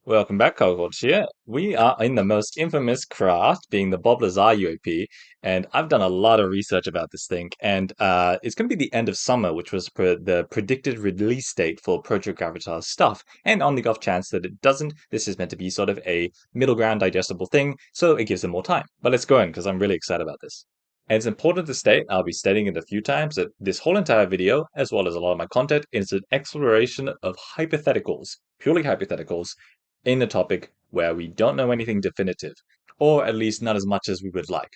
Welcome back, Cockroach here. We are in the most infamous craft, being the 𝙾ᅟᅟᅟ UAP, and I've done a lot of research about this thing, and it's going to be the end of summer, which was the predicted release date for Project Gravitas stuff, and on the off chance that it doesn't, this is meant to be sort of a middle ground digestible thing, so it gives them more time. But let's go in, because I'm really excited about this. And it's important to state, I'll be stating it a few times, that this whole entire video, as well as a lot of my content, is an exploration of hypotheticals, purely hypotheticals, in a topic where we don't know anything definitive, or at least not as much as we would like.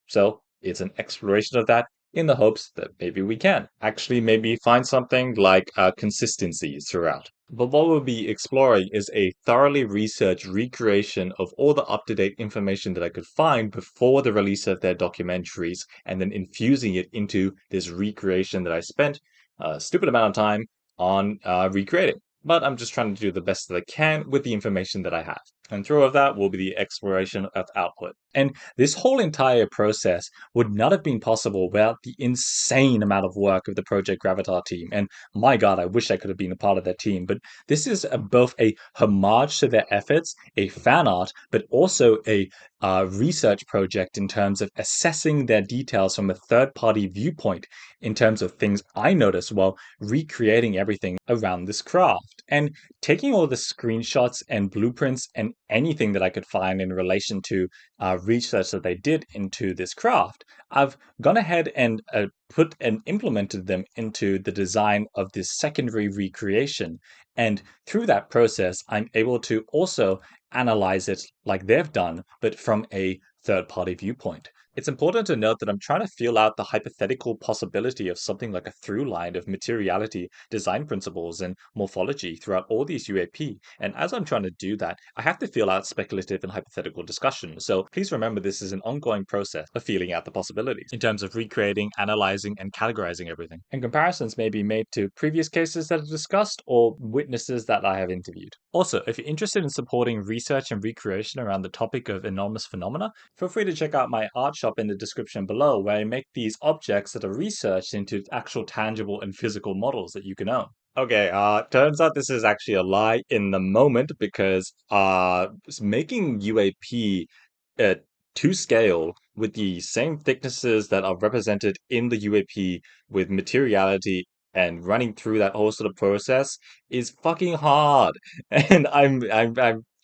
So it's an exploration of that in the hopes that maybe we can actually maybe find something like consistency throughout. But what we'll be exploring is a thoroughly researched recreation of all the up-to-date information that I could find before the release of their documentaries, and then infusing it into this recreation that I spent a stupid amount of time on recreating. But I'm just trying to do the best that I can with the information that I have. And through of that will be the exploration of output. And this whole entire process would not have been possible without the insane amount of work of the Project Gravitar team. And my god, I wish I could have been a part of their team. But this is both a homage to their efforts, a fan art, but also a research project in terms of assessing their details from a third-party viewpoint in terms of things I noticed while recreating everything around this craft. And taking all the screenshots and blueprints and anything that I could find in relation to research that they did into this craft, I've gone ahead and put and implemented them into the design of this secondary recreation. And through that process, I'm able to also analyze it like they've done, but from a third party viewpoint. It's important to note that I'm trying to feel out the hypothetical possibility of something like a through line of materiality, design principles, and morphology throughout all these UAP. And as I'm trying to do that, I have to feel out speculative and hypothetical discussion. So please remember this is an ongoing process of feeling out the possibilities in terms of recreating, analyzing, and categorizing everything. And comparisons may be made to previous cases that are discussed or witnesses that I have interviewed. Also, if you're interested in supporting research and recreation around the topic of anomalous phenomena, feel free to check out my art shop in the description below, where I make these objects that are researched into actual tangible and physical models that you can own. Okay, turns out this is actually a lie in the moment because making UAP to scale with the same thicknesses that are represented in the UAP with materiality and running through that whole sort of process is fucking hard. And I'm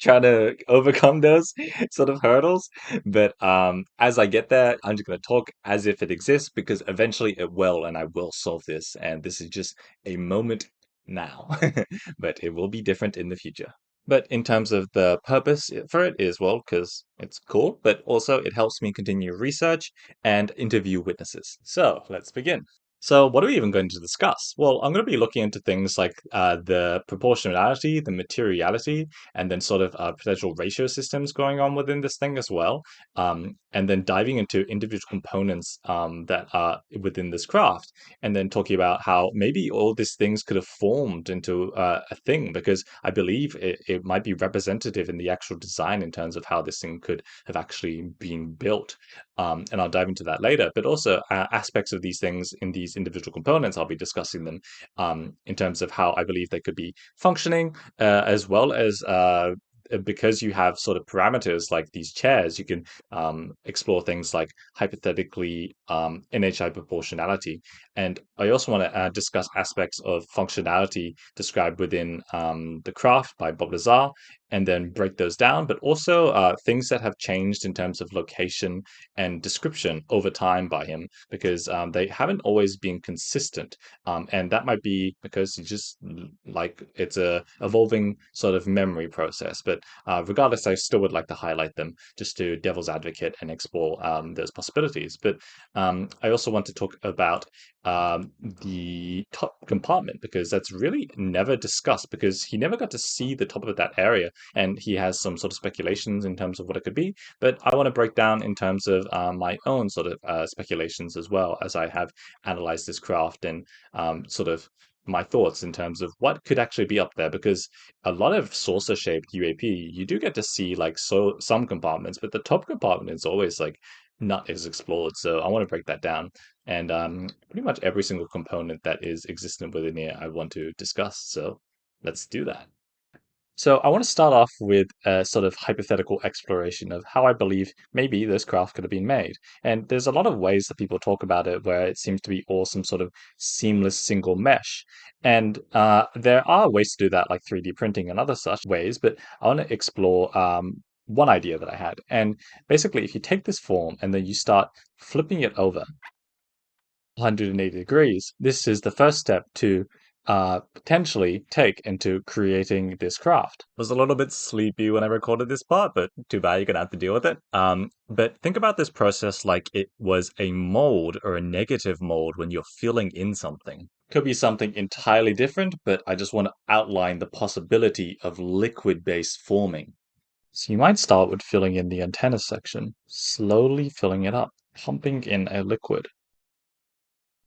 trying to overcome those sort of hurdles. But as I get there, I'm just going to talk as if it exists because eventually it will, and I will solve this. And this is just a moment now, but it will be different in the future. But in terms of the purpose for it is, well, because it's cool, but also it helps me continue research and interview witnesses. So let's begin. So what are we even going to discuss? Well, I'm going to be looking into things like the proportionality, the materiality, and then sort of potential ratio systems going on within this thing as well. And then diving into individual components that are within this craft, and then talking about how maybe all these things could have formed into a thing, because I believe it might be representative in the actual design in terms of how this thing could have actually been built. And I'll dive into that later, but also aspects of these things in these individual components, I'll be discussing them in terms of how I believe they could be functioning, as well as because you have sort of parameters like these chairs, you can explore things like hypothetically NHI proportionality. And I also want to discuss aspects of functionality described within the craft by 𝙾ᅟᅟᅟ, and then break those down, but also things that have changed in terms of location and description over time by him, because they haven't always been consistent. And that might be because he just like it's a evolving sort of memory process. But regardless, I still would like to highlight them just to devil's advocate and explore those possibilities. But I also want to talk about the top compartment, because that's really never discussed, because he never got to see the top of that area, and he has some sort of speculations in terms of what it could be. But I want to break down in terms of my own sort of speculations as well, as I have analyzed this craft and sort of my thoughts in terms of what could actually be up there, because a lot of saucer shaped UAP, you do get to see like some compartments, but the top compartment is always like not as explored. So I want to break that down, and pretty much every single component that is existent within here I want to discuss. So let's do that. So I want to start off with a sort of hypothetical exploration of how I believe maybe this craft could have been made. And there's a lot of ways that people talk about it where it seems to be all some sort of seamless single mesh. And there are ways to do that, like 3D printing and other such ways, but I want to explore one idea that I had. And basically, if you take this form and then you start flipping it over, 180 degrees, this is the first step to potentially take into creating this craft. Was a little bit sleepy when I recorded this part, but too bad you're gonna have to deal with it. But think about this process like it was a mold or a negative mold when you're filling in something. Could be something entirely different, but I just want to outline the possibility of liquid-based forming. So you might start with filling in the antenna section, slowly filling it up, pumping in a liquid.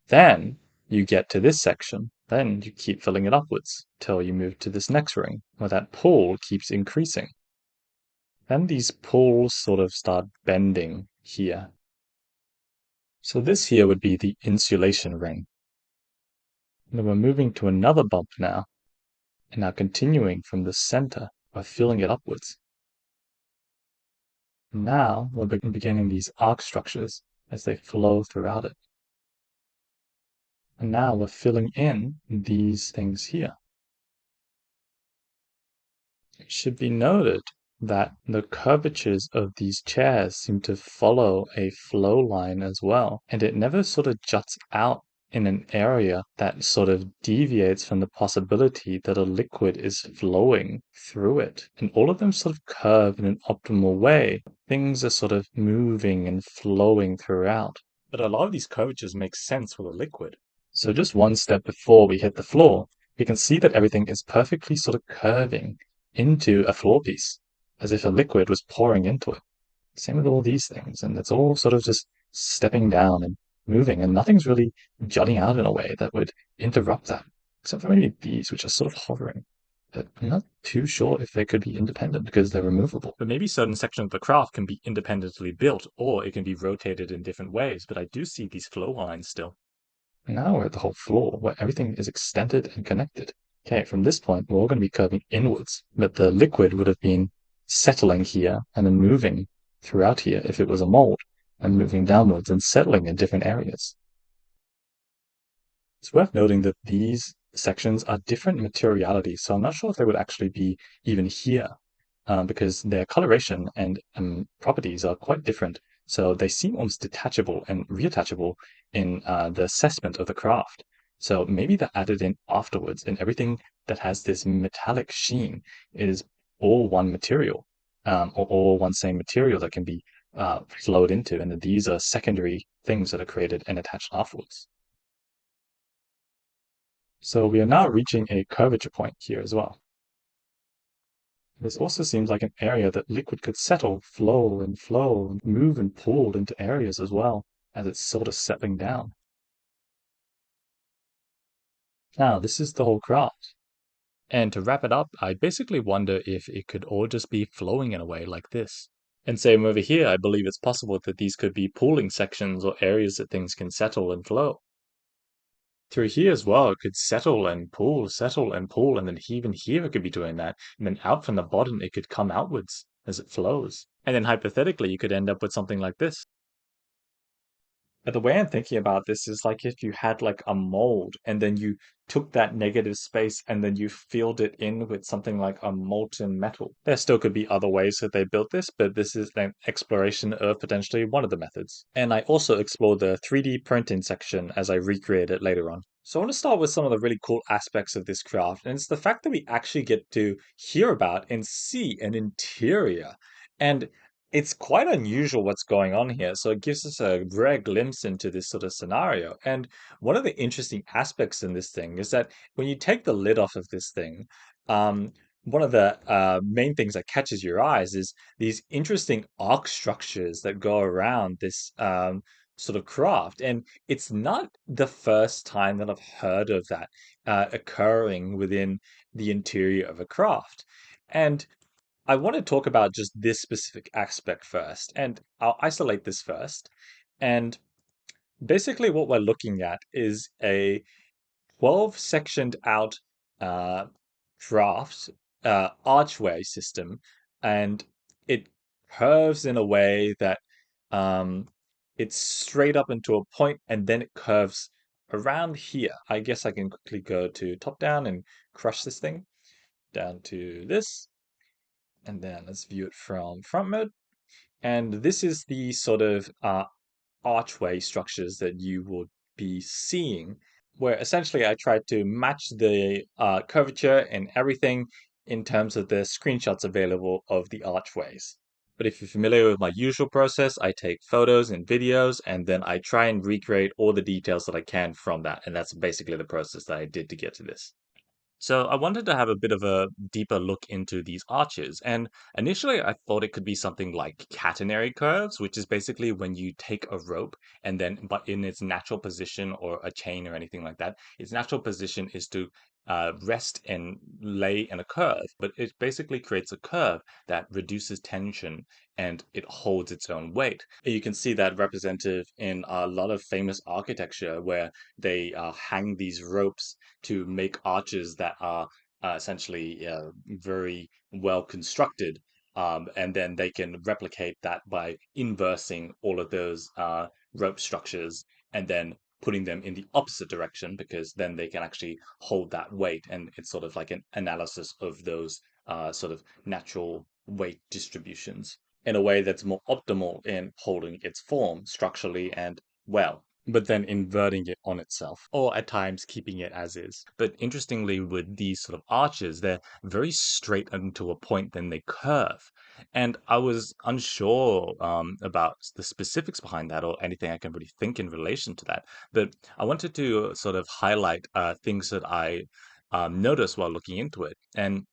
Then you get to this section. Then you keep filling it upwards till you move to this next ring, where that pull keeps increasing. Then these pulls sort of start bending here. So this here would be the insulation ring. And then we're moving to another bump now, and now continuing from the center by filling it upwards. Now we're beginning these arc structures as they flow throughout it. And now we're filling in these things here. It should be noted that the curvatures of these chairs seem to follow a flow line as well, and it never sort of juts out in an area that sort of deviates from the possibility that a liquid is flowing through it. And all of them sort of curve in an optimal way. Things are sort of moving and flowing throughout. But a lot of these curvatures make sense with a liquid. So just one step before we hit the floor, we can see that everything is perfectly sort of curving into a floor piece, as if a liquid was pouring into it. Same with all these things, and it's all sort of just stepping down and moving, and nothing's really jutting out in a way that would interrupt that, except for maybe these, which are sort of hovering. But I'm not too sure if they could be independent because they're removable. But maybe certain sections of the craft can be independently built, or it can be rotated in different ways, but I do see these flow lines still. Now we're at the whole floor, where everything is extended and connected. Okay, from this point, we're all going to be curving inwards, but the liquid would have been settling here and then moving throughout here if it was a mold, and moving downwards and settling in different areas. It's worth noting that these sections are different materiality, so I'm not sure if they would actually be even here, because their coloration and properties are quite different. So they seem almost detachable and reattachable in the assessment of the craft. So maybe they're added in afterwards, and everything that has this metallic sheen is all one material, or all one same material that can be flowed into, and that these are secondary things that are created and attached afterwards. So we are now reaching a curvature point here as well. This also seems like an area that liquid could settle, flow, and move and pull into areas as well, as it's sort of settling down. Now, this is the whole craft. And to wrap it up, I basically wonder if it could all just be flowing in a way like this. And same over here, I believe it's possible that these could be pooling sections or areas that things can settle and flow. Through here as well, it could settle and pull, and then even here it could be doing that. And then out from the bottom, it could come outwards as it flows. And then hypothetically, you could end up with something like this. But the way I'm thinking about this is like if you had like a mold and then you took that negative space and then you filled it in with something like a molten metal. There still could be other ways that they built this, but this is an exploration of potentially one of the methods. And I also explore the 3D printing section as I recreate it later on. So I want to start with some of the really cool aspects of this craft, and it's the fact that we actually get to hear about and see an interior. And it's quite unusual what's going on here. So it gives us a rare glimpse into this sort of scenario. And one of the interesting aspects in this thing is that when you take the lid off of this thing, one of the main things that catches your eyes is these interesting arc structures that go around this sort of craft. And it's not the first time that I've heard of that occurring within the interior of a craft. And I want to talk about just this specific aspect first, and I'll isolate this first. And basically, what we're looking at is a 12 sectioned out uh, draft archway system, and it curves in a way that um, it's straight up into a point, and then it curves around here. I guess I can quickly go to top down and crush this thing down to this, and then let's view it from front mode. And this is the sort of archway structures that you would be seeing, where essentially I tried to match the curvature and everything in terms of the screenshots available of the archways. But if you're familiar with my usual process, I take photos and videos and then I try and recreate all the details that I can from that. And that's basically the process that I did to get to this. So I wanted to have a bit of a deeper look into these arches, and initially I thought it could be something like catenary curves, which is basically when you take a rope and then, but in its natural position or a chain or anything like that, its natural position is to rest and lay in a curve, but it basically creates a curve that reduces tension and it holds its own weight. You can see that represented in a lot of famous architecture where they hang these ropes to make arches that are essentially very well constructed. And then they can replicate that by inversing all of those rope structures and then putting them in the opposite direction, because then they can actually hold that weight. And it's sort of like an analysis of those sort of natural weight distributions in a way that's more optimal in holding its form structurally and well, but then inverting it on itself, or at times keeping it as is. But interestingly, with these sort of arches, they're very straight into a point, then they curve. And I was unsure about the specifics behind that or anything I can really think in relation to that. But I wanted to sort of highlight things that I noticed while looking into it. And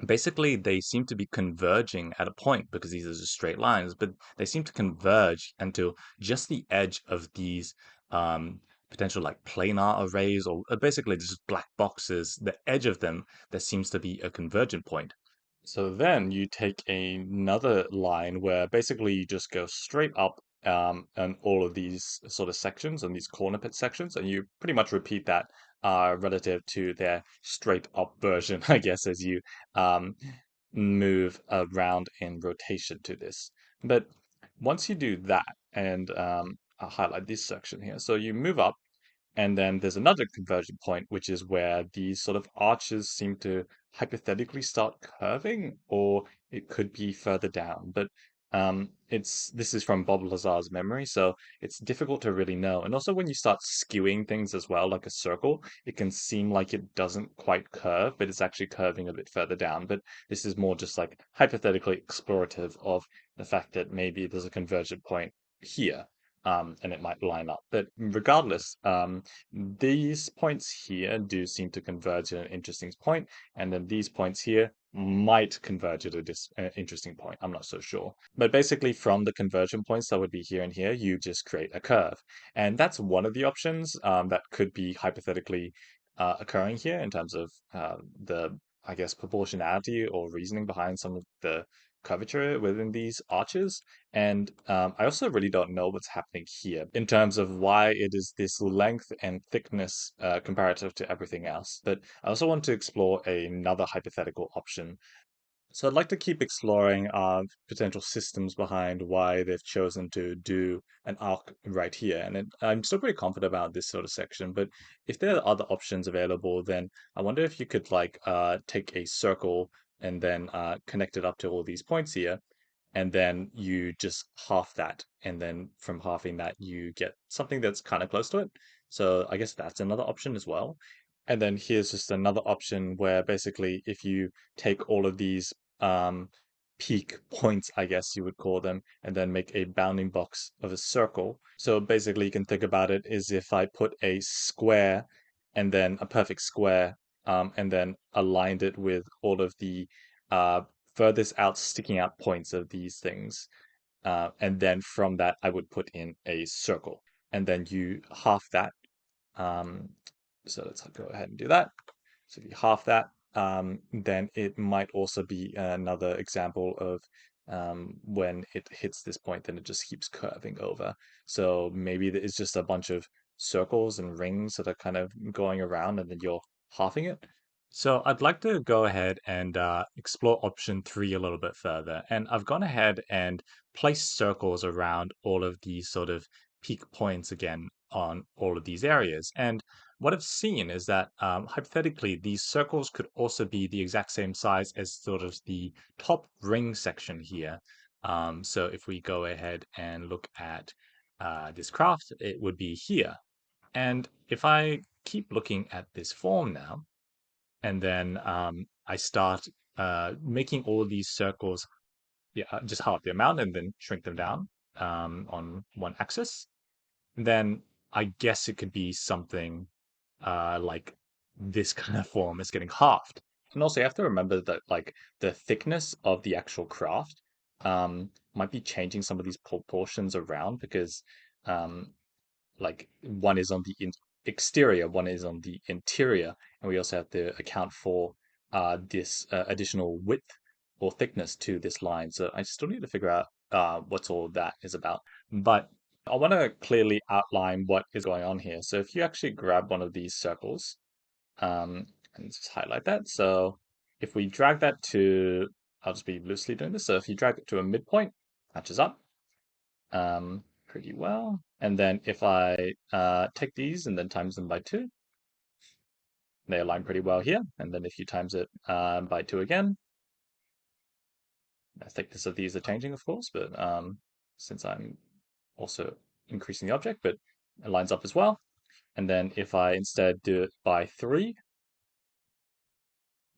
basically, they seem to be converging at a point because these are just straight lines, but they seem to converge until just the edge of these potential like planar arrays, or basically just black boxes, the edge of them, there seems to be a convergent point. So then you take another line where basically you just go straight up and all of these sort of sections and these corner pit sections, and you pretty much repeat that relative to their straight up version, I guess, as you um, move around in rotation to this. But once you do that, and I'll highlight this section here, so you move up and then there's another conversion point, which is where these sort of arches seem to hypothetically start curving, or it could be further down. But this is from Bob Lazar's memory, so it's difficult to really know. And also, when you start skewing things as well, like a circle, it can seem like it doesn't quite curve, but it's actually curving a bit further down. But this is more just like hypothetically explorative of the fact that maybe there's a convergent point here. And it might line up. But regardless, these points here do seem to converge at an interesting point, and then these points here might converge at a interesting point. I'm not so sure. But basically, from the conversion points that would be here and here, you just create a curve. And that's one of the options that could be hypothetically occurring here in terms of I guess, proportionality or reasoning behind some of the curvature within these arches. And I also really don't know what's happening here in terms of why it is this length and thickness comparative to everything else. But I also want to explore another hypothetical option. So I'd like to keep exploring potential systems behind why they've chosen to do an arc right here. And I'm still pretty confident about this sort of section, but if there are other options available, then I wonder if you could like take a circle and then connect it up to all these points here, and then you just half that, and then from halving that you get something that's kind of close to it. So I guess that's another option as well. And then here's just another option where basically if you take all of these um, peak points, I guess you would call them, and then make a bounding box of a circle. So basically you can think about it as if I put a square and then a perfect square, and then aligned it with all of the uh, furthest out sticking out points of these things. And then from that, I would put in a circle. And then you half that. Um, so let's go ahead and do that. So if you half that, then it might also be another example of when it hits this point, then it just keeps curving over. So maybe it's just a bunch of circles and rings that are kind of going around, and then you're halving it. So I'd like to go ahead and explore option three a little bit further. And I've gone ahead and placed circles around all of these sort of peak points again on all of these areas. And what I've seen is that hypothetically, these circles could also be the exact same size as sort of the top ring section here. So if we go ahead and look at this craft, it would be here. And if I keep looking at this form now, and then I start making all these circles, yeah, just half the amount, and then shrink them down on one axis. Then I guess it could be something like this kind of form is getting halved. And also, you have to remember that like the thickness of the actual craft might be changing some of these proportions around because um, like one is on the exterior, one is on the interior, and we also have to account for this additional width or thickness to this line. So I still need to figure out what's all that is about. But I want to clearly outline what is going on here. So if you actually grab one of these circles and just highlight that. So if we drag that to, I'll just be loosely doing this. So if you drag it to a midpoint, matches up pretty well. And then if I take these and then times them by 2, they align pretty well here. And then if you times it by 2 again, the thickness of these are changing, of course, but since I'm also increasing the object, but it lines up as well. And then if I instead do it by 3,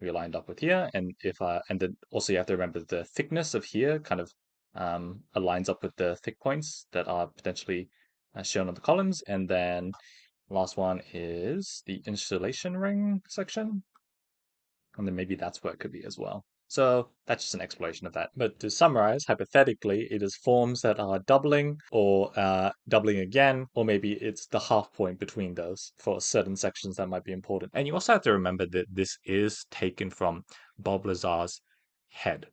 we lined up with here. And if I, and then also you have to remember the thickness of here kind of aligns up with the thick points that are potentially shown on the columns. And then last one is the installation ring section. And then maybe that's where it could be as well. So that's just an exploration of that. But to summarize, hypothetically, it is forms that are doubling or doubling again, or maybe it's the half point between those for certain sections that might be important. And you also have to remember that this is taken from Bob Lazar's head.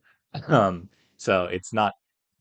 So it's not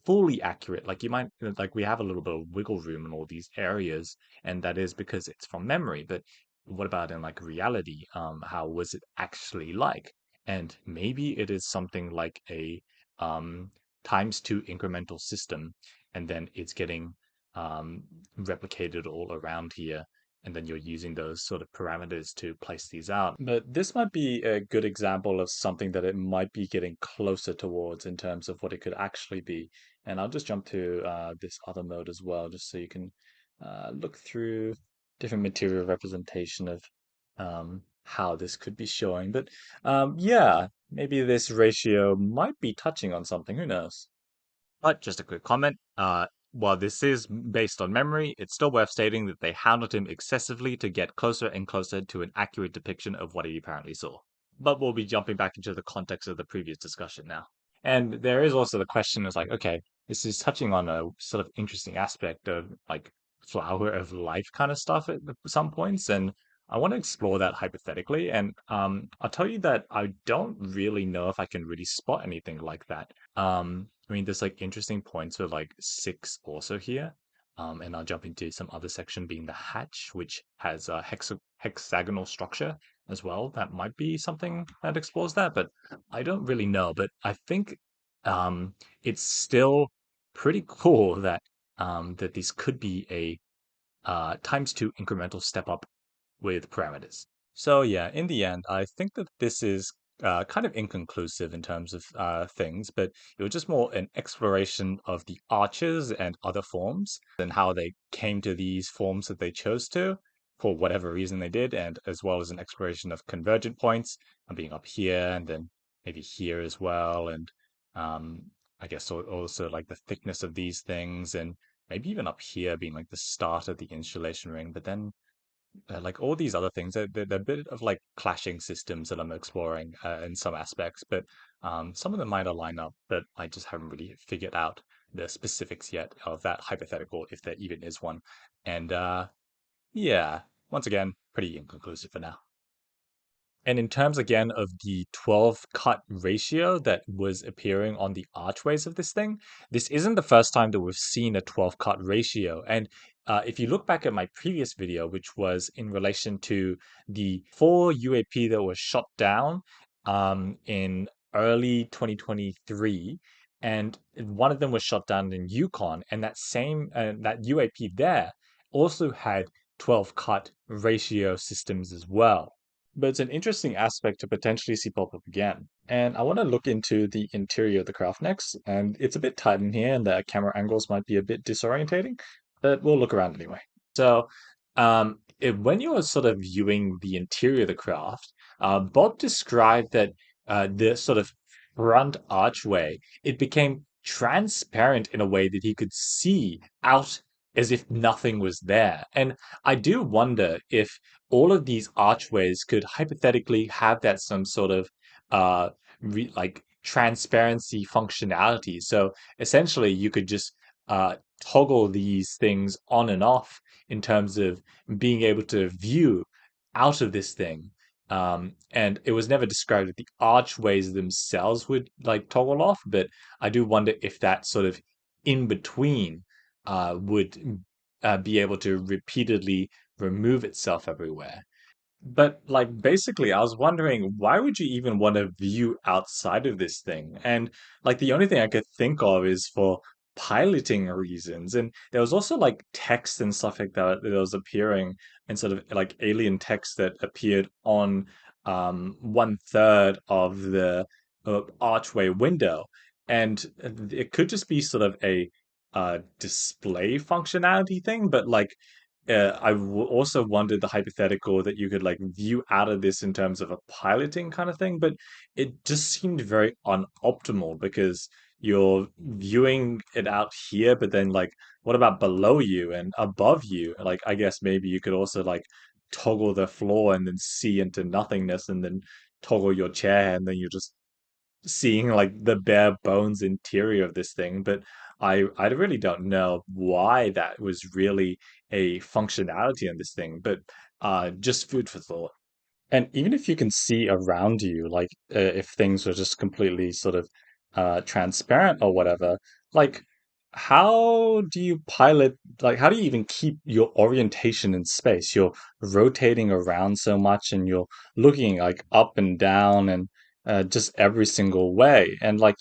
fully accurate. Like you might, like we have a little bit of wiggle room in all these areas, and that is because it's from memory. But what about in like reality? How was it actually like? And maybe it is something like a um, times two incremental system, and then it's getting replicated all around here. And then you're using those sort of parameters to place these out. But this might be a good example of something that it might be getting closer towards in terms of what it could actually be. And I'll just jump to this other mode as well, just so you can look through different material representation of how this could be showing. But yeah, maybe this ratio might be touching on something. Who knows? But just a quick comment. While this is based on memory, it's still worth stating that they hounded him excessively to get closer and closer to an accurate depiction of what he apparently saw. But we'll be jumping back into the context of the previous discussion now. And there is also the question is like, okay, this is touching on a sort of interesting aspect of like flower of life kind of stuff at some points. And I want to explore that hypothetically. And I'll tell you that I don't really know if I can really spot anything like that. I mean, there's like interesting points with like 6 also here. And I'll jump into some other section being the hatch, which has a hexagonal structure as well. That might be something that explores that, but I don't really know. But I think it's still pretty cool that that this could be a times two incremental step up with parameters. So yeah, in the end, I think that this is kind of inconclusive in terms of things, but it was just more an exploration of the arches and other forms and how they came to these forms that they chose to for whatever reason they did, and as well as an exploration of convergent points and being up here and then maybe here as well, and um, I guess also like the thickness of these things and maybe even up here being like the start of the insulation ring, but then like all these other things, they're a bit of like clashing systems that I'm exploring in some aspects, but some of them might align up, but I just haven't really figured out the specifics yet of that hypothetical, if there even is one. And yeah, once again, pretty inconclusive for now. And in terms again of the 12 cut ratio that was appearing on the archways of this thing, this isn't the first time that we've seen a 12 cut ratio. And if you look back at my previous video, which was in relation to the four UAP that were shot down in early 2023, and one of them was shot down in Yukon, and that UAP there also had 12 cut ratio systems as well. But it's an interesting aspect to potentially see pop up again. And I want to look into the interior of the craft next, and it's a bit tight in here, and the camera angles might be a bit disorientating, but we'll look around anyway. So, when you're sort of viewing the interior of the craft, Bob described that the sort of front archway, it became transparent in a way that he could see out as if nothing was there. And I do wonder if all of these archways could hypothetically have that some sort of uh like transparency functionality. So essentially you could just toggle these things on and off in terms of being able to view out of this thing. And it was never described that the archways themselves would like toggle off, but I do wonder if that sort of in between would be able to repeatedly remove itself everywhere. But like basically, I was wondering why would you even want to view outside of this thing? And like the only thing I could think of is for piloting reasons. And there was also like text and stuff like that that was appearing and sort of like alien text that appeared on one third of the archway window. And it could just be sort of a display functionality thing, but like also wondered the hypothetical that you could like view out of this in terms of a piloting kind of thing, but it just seemed very unoptimal because you're viewing it out here, but then like what about below you and above you? Like I guess maybe you could also like toggle the floor and then see into nothingness and then toggle your chair and then you're just seeing like the bare bones interior of this thing, but I really don't know why that was really a functionality in this thing, but just food for thought. And even if you can see around you, like if things were just completely sort of transparent or whatever, like how do you pilot, like how do you even keep your orientation in space? You're rotating around so much and you're looking like up and down and just every single way. And like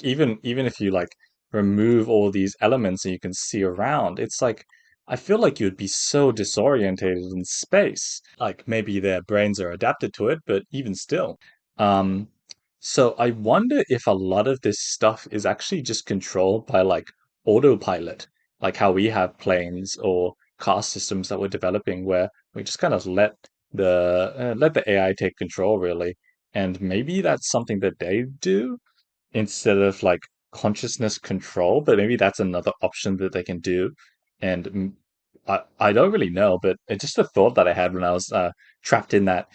even if you like remove all these elements and you can see around, it's like I feel like you'd be so disorientated in space. Like maybe their brains are adapted to it, but even still. Um, so I wonder if a lot of this stuff is actually just controlled by like autopilot, like how we have planes or car systems that we're developing, where we just kind of let the AI take control, really. And maybe that's something that they do instead of like consciousness control, but maybe that's another option that they can do. And I don't really know, but it's just a thought that I had when I was trapped in that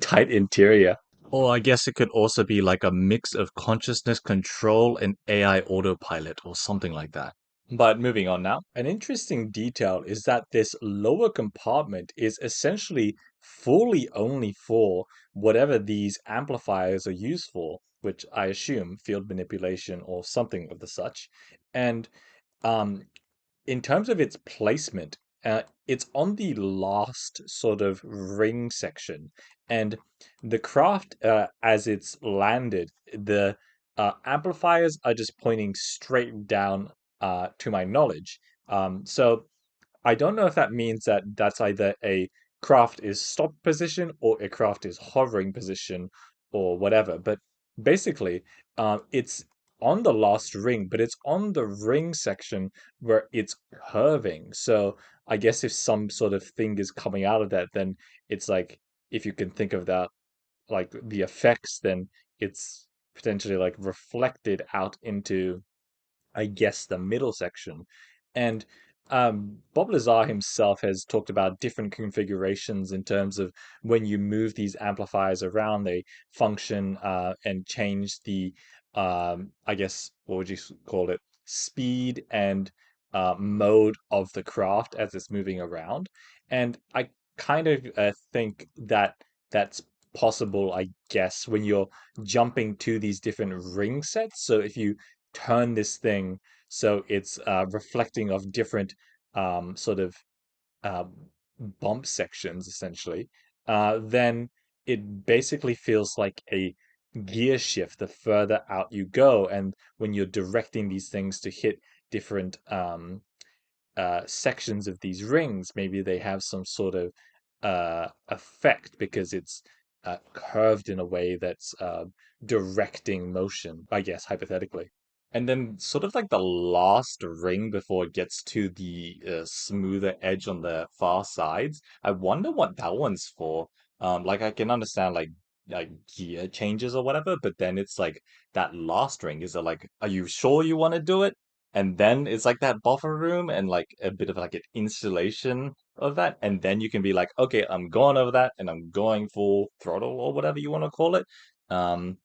tight interior. Or I guess it could also be like a mix of consciousness control and AI autopilot or something like that. But moving on now, an interesting detail is that this lower compartment is essentially fully only for whatever these amplifiers are used for, which I assume field manipulation or something of the such. And um, in terms of its placement, it's on the last sort of ring section, and the craft, as it's landed, the amplifiers are just pointing straight down, to my knowledge. So I don't know if that means that that's either a craft is stop position or a craft is hovering position or whatever. But basically, it's on the last ring, but it's on the ring section where it's curving. So I guess if some sort of thing is coming out of that, then it's like if you can think of that like the effects, then it's potentially like reflected out into I guess, the middle section. And Bob Lazar himself has talked about different configurations in terms of when you move these amplifiers around, they function and change the, I guess, what would you call it, speed and mode of the craft as it's moving around. And I kind of think that that's possible, I guess, when you're jumping to these different ring sets. So if you turn this thing so it's reflecting of different sort of uh, bump sections, essentially, then it basically feels like a gear shift the further out you go. And when you're directing these things to hit different sections of these rings, maybe they have some sort of effect because it's curved in a way that's directing motion, I guess, hypothetically. And then, sort of like the last ring before it gets to the smoother edge on the far sides, I wonder what that one's for. Like I can understand like gear changes or whatever, but then it's like that last ring. Is it like, are you sure you want to do it? And then it's like that buffer room and like a bit of like an installation of that, and then you can be like, okay, I'm going over that and I'm going full throttle or whatever you want to call it. Um,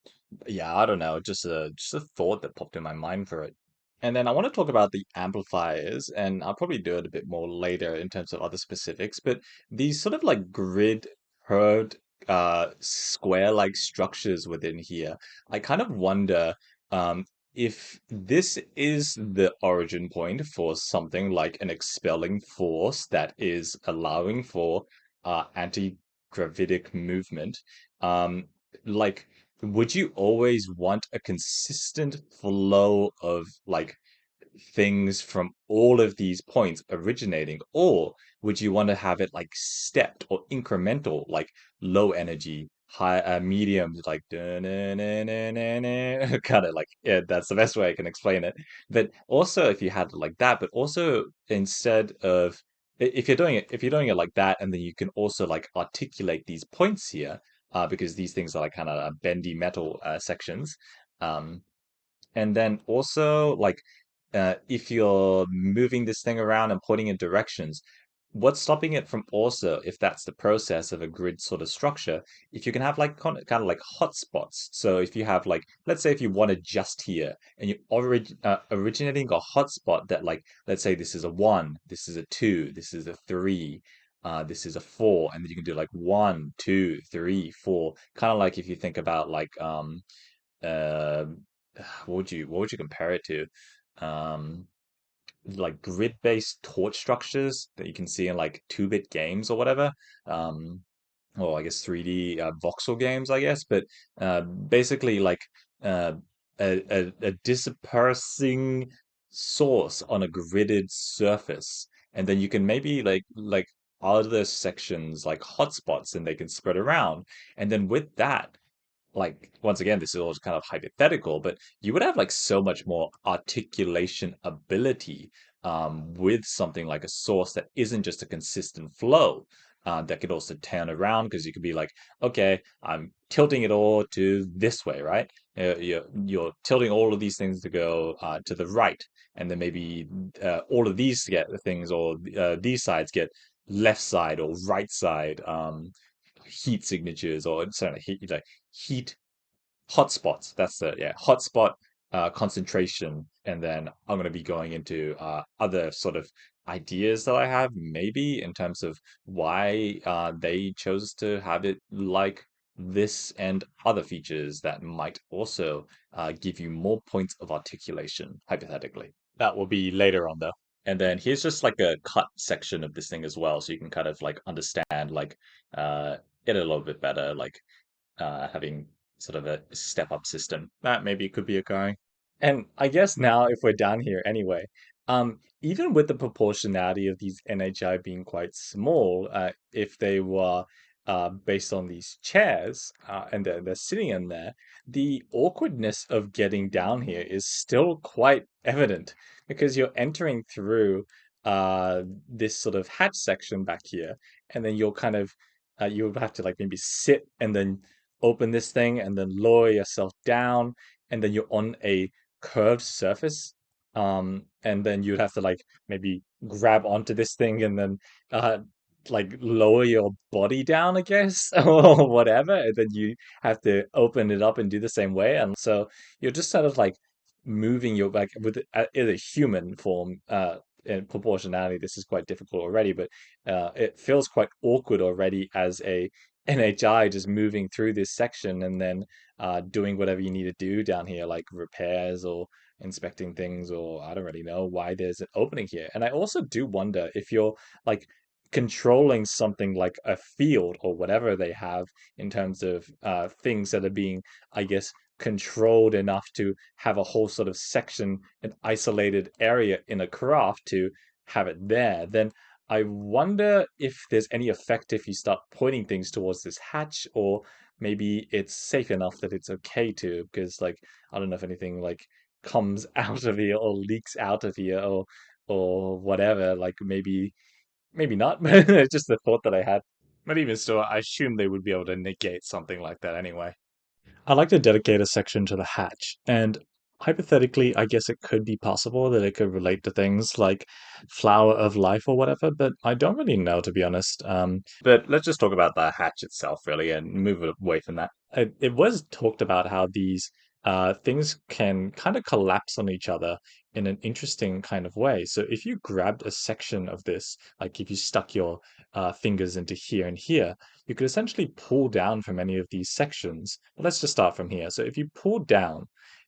yeah, I don't know, just a thought that popped in my mind for it. And then I want to talk about the amplifiers, and I'll probably do it a bit more later in terms of other specifics, but these sort of like grid curved square-like structures within here, I kind of wonder um if this is the origin point for something like an expelling force that is allowing for anti-gravitic movement. um like, would you always want a consistent flow of like things from all of these points originating, or would you want to have it like stepped or incremental, like low energy, high, medium, like kind of like, yeah, that's the best way I can explain it. But also, if you had it like that, but also instead of if you're doing it like that, and then you can also like articulate these points here, because these things are like kind of bendy metal sections. Um, and then also, like, if you're moving this thing around and pointing in directions, what's stopping it from also, if that's the process of a grid sort of structure, if you can have like kind of like hotspots. So if you have like, let's say if you want to just here and you originating a hotspot that like, let's say this is a one, this is a two, this is a three. This is a four, and then you can do like one, two, three, four. Kind of like if you think about like um, what would you compare it to? Um, like grid-based torch structures that you can see in like 2-bit games or whatever. Um, or I guess 3D voxel games, I guess. But basically, like uh, a dispersing source on a gridded surface, and then you can maybe like other sections like hotspots, and they can spread around. And then with that, like, once again, this is all kind of hypothetical, but you would have like so much more articulation ability with something like a source that isn't just a consistent flow, that could also turn around, because you could be like, okay, I'm tilting it all to this way, right? You're tilting all of these things to go to the right, and then maybe all of these get the things, or these sides get left side or right side heat signatures, or sorry, heat hotspots. That's the, yeah, hotspot concentration. And then I'm going to be going into other sort of ideas that I have, maybe in terms of why they chose to have it like this, and other features that might also give you more points of articulation, hypothetically. That will be later on, though. And then here's just like a cut section of this thing as well, so you can kind of like understand like uh, it a little bit better, like having sort of a step up system. That maybe could be occurring. And I guess now, if we're down here anyway, even with the proportionality of these NHI being quite small, if they were based on these chairs, and they're sitting in there, the awkwardness of getting down here is still quite evident, because you're entering through this sort of hatch section back here, and then you're kind of you would have to like maybe sit and then open this thing and then lower yourself down, and then you're on a curved surface. And then you'd have to like maybe grab onto this thing and then uh like lower your body down, I guess, or whatever. And then you have to open it up and do the same way. And so you're just sort of like moving your, like, with in a human form, in proportionality, this is quite difficult already, but it feels quite awkward already as a NHI just moving through this section and then doing whatever you need to do down here, like repairs or inspecting things, or I don't really know why there's an opening here. And I also do wonder if you're like controlling something like a field or whatever they have in terms of things that are being, I guess, controlled enough to have a whole sort of section, an isolated area in a craft to have it there, then I wonder if there's any effect if you start pointing things towards this hatch, or maybe it's safe enough that it's okay to, because like I don't know if anything like comes out of here or leaks out of here or whatever. Like maybe not, but it's just the thought that I had. But even still, I assume they would be able to negate something like that anyway. I'd like to dedicate a section to the hatch, and hypothetically, I guess it could be possible that it could relate to things like flower of life or whatever, but I don't really know, to be honest. But let's just talk about the hatch itself, really, and move it away from that. It was talked about how these things can kind of collapse on each other in an interesting kind of way. So if you grabbed a section of this, like if you stuck your fingers into here and here, you could essentially pull down from any of these sections. But let's just start from here. So if you pull down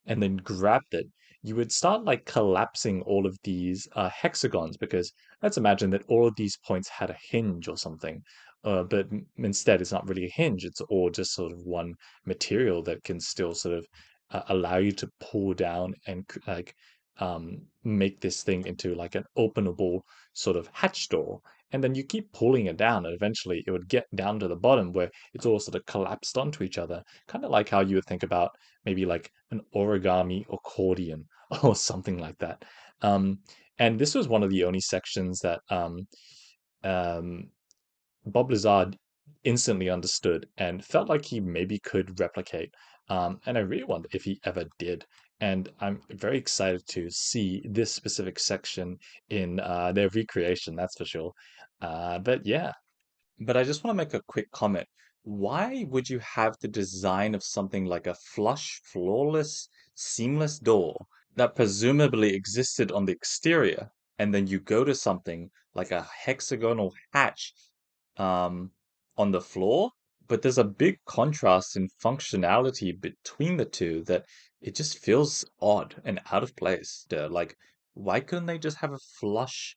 and then grabbed it, you would start like collapsing all of these hexagons, because let's imagine that all of these points had a hinge or something. But instead, it's not really a hinge. It's all just sort of one material that can still sort of allow you to pull down and like make this thing into like an openable sort of hatch door. And then you keep pulling it down, and eventually it would get down to the bottom where it's all sort of collapsed onto each other. Kind of like how you would think about maybe like an origami accordion or something like that. Um, and this was one of the only sections that um, Bob Lazar instantly understood and felt like he maybe could replicate. And I really wonder if he ever did. And I'm very excited to see this specific section in their recreation, that's for sure. But yeah, but I just want to make a quick comment. Why would you have the design of something like a flush, flawless, seamless door that presumably existed on the exterior, and then you go to something like a hexagonal hatch um, on the floor, but there's a big contrast in functionality between the two that it just feels odd and out of place. Like, why couldn't they just have a flush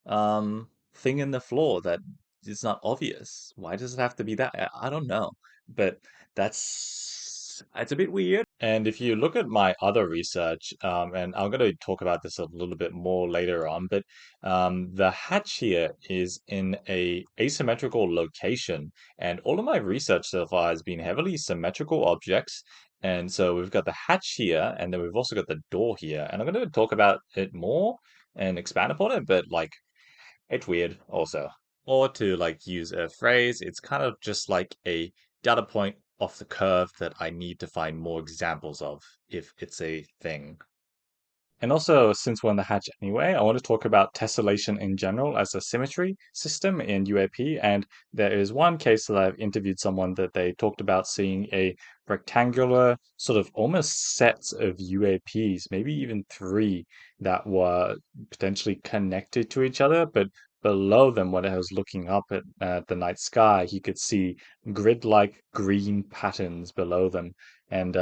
thing in the floor that is not obvious? Why does it have to be that? I don't know, but that's it's a bit weird. And if you look at my other research, and I'm going to talk about this a little bit more later on, but the hatch here is in a asymmetrical location, and all of my research so far has been heavily symmetrical objects. And so we've got the hatch here, and then we've also got the door here, and I'm going to talk about it more and expand upon it, but like it's weird also. Or to like use a phrase, it's kind of just like a data point off the curve that I need to find more examples of if it's a thing. And also, since we're on the hatch anyway, I want to talk about tessellation in general as a symmetry system in UAP. And there is one case that I've interviewed someone that they talked about seeing a rectangular sort of almost sets of UAPs, maybe even three, that were potentially connected to each other, but below them, when I was looking up at the night sky, he could see grid-like green patterns below them. And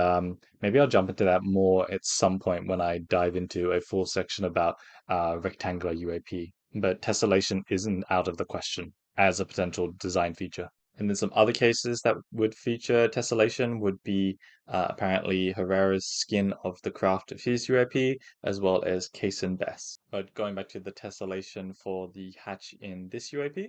maybe I'll jump into that more at some point when I dive into a full section about rectangular UAP. But tessellation isn't out of the question as a potential design feature. And then some other cases that would feature tessellation would be apparently Herrera's skin of the craft of his UAP, as well as Case and Bess. But going back to the tessellation for the hatch in this UAP,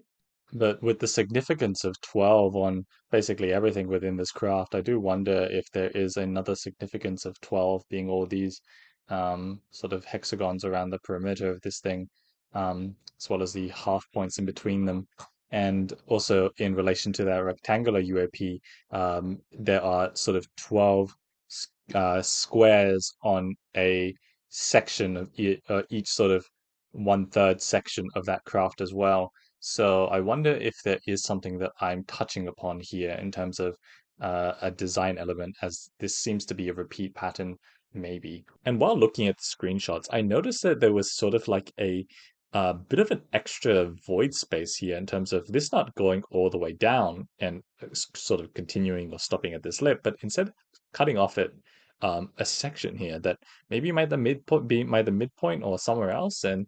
but with the significance of 12 on basically everything within this craft, I do wonder if there is another significance of 12 being all these sort of hexagons around the perimeter of this thing, as well as the half points in between them. And also in relation to that rectangular UAP, there are sort of 12 squares on a section of each sort of one-third section of that craft as well. So I wonder if there is something that I'm touching upon here in terms of a design element, as this seems to be a repeat pattern, maybe. And while looking at the screenshots, I noticed that there was sort of like a a bit of an extra void space here in terms of this not going all the way down and sort of continuing or stopping at this lip, but instead cutting off at a section here that maybe might the midpoint be might the midpoint or somewhere else. And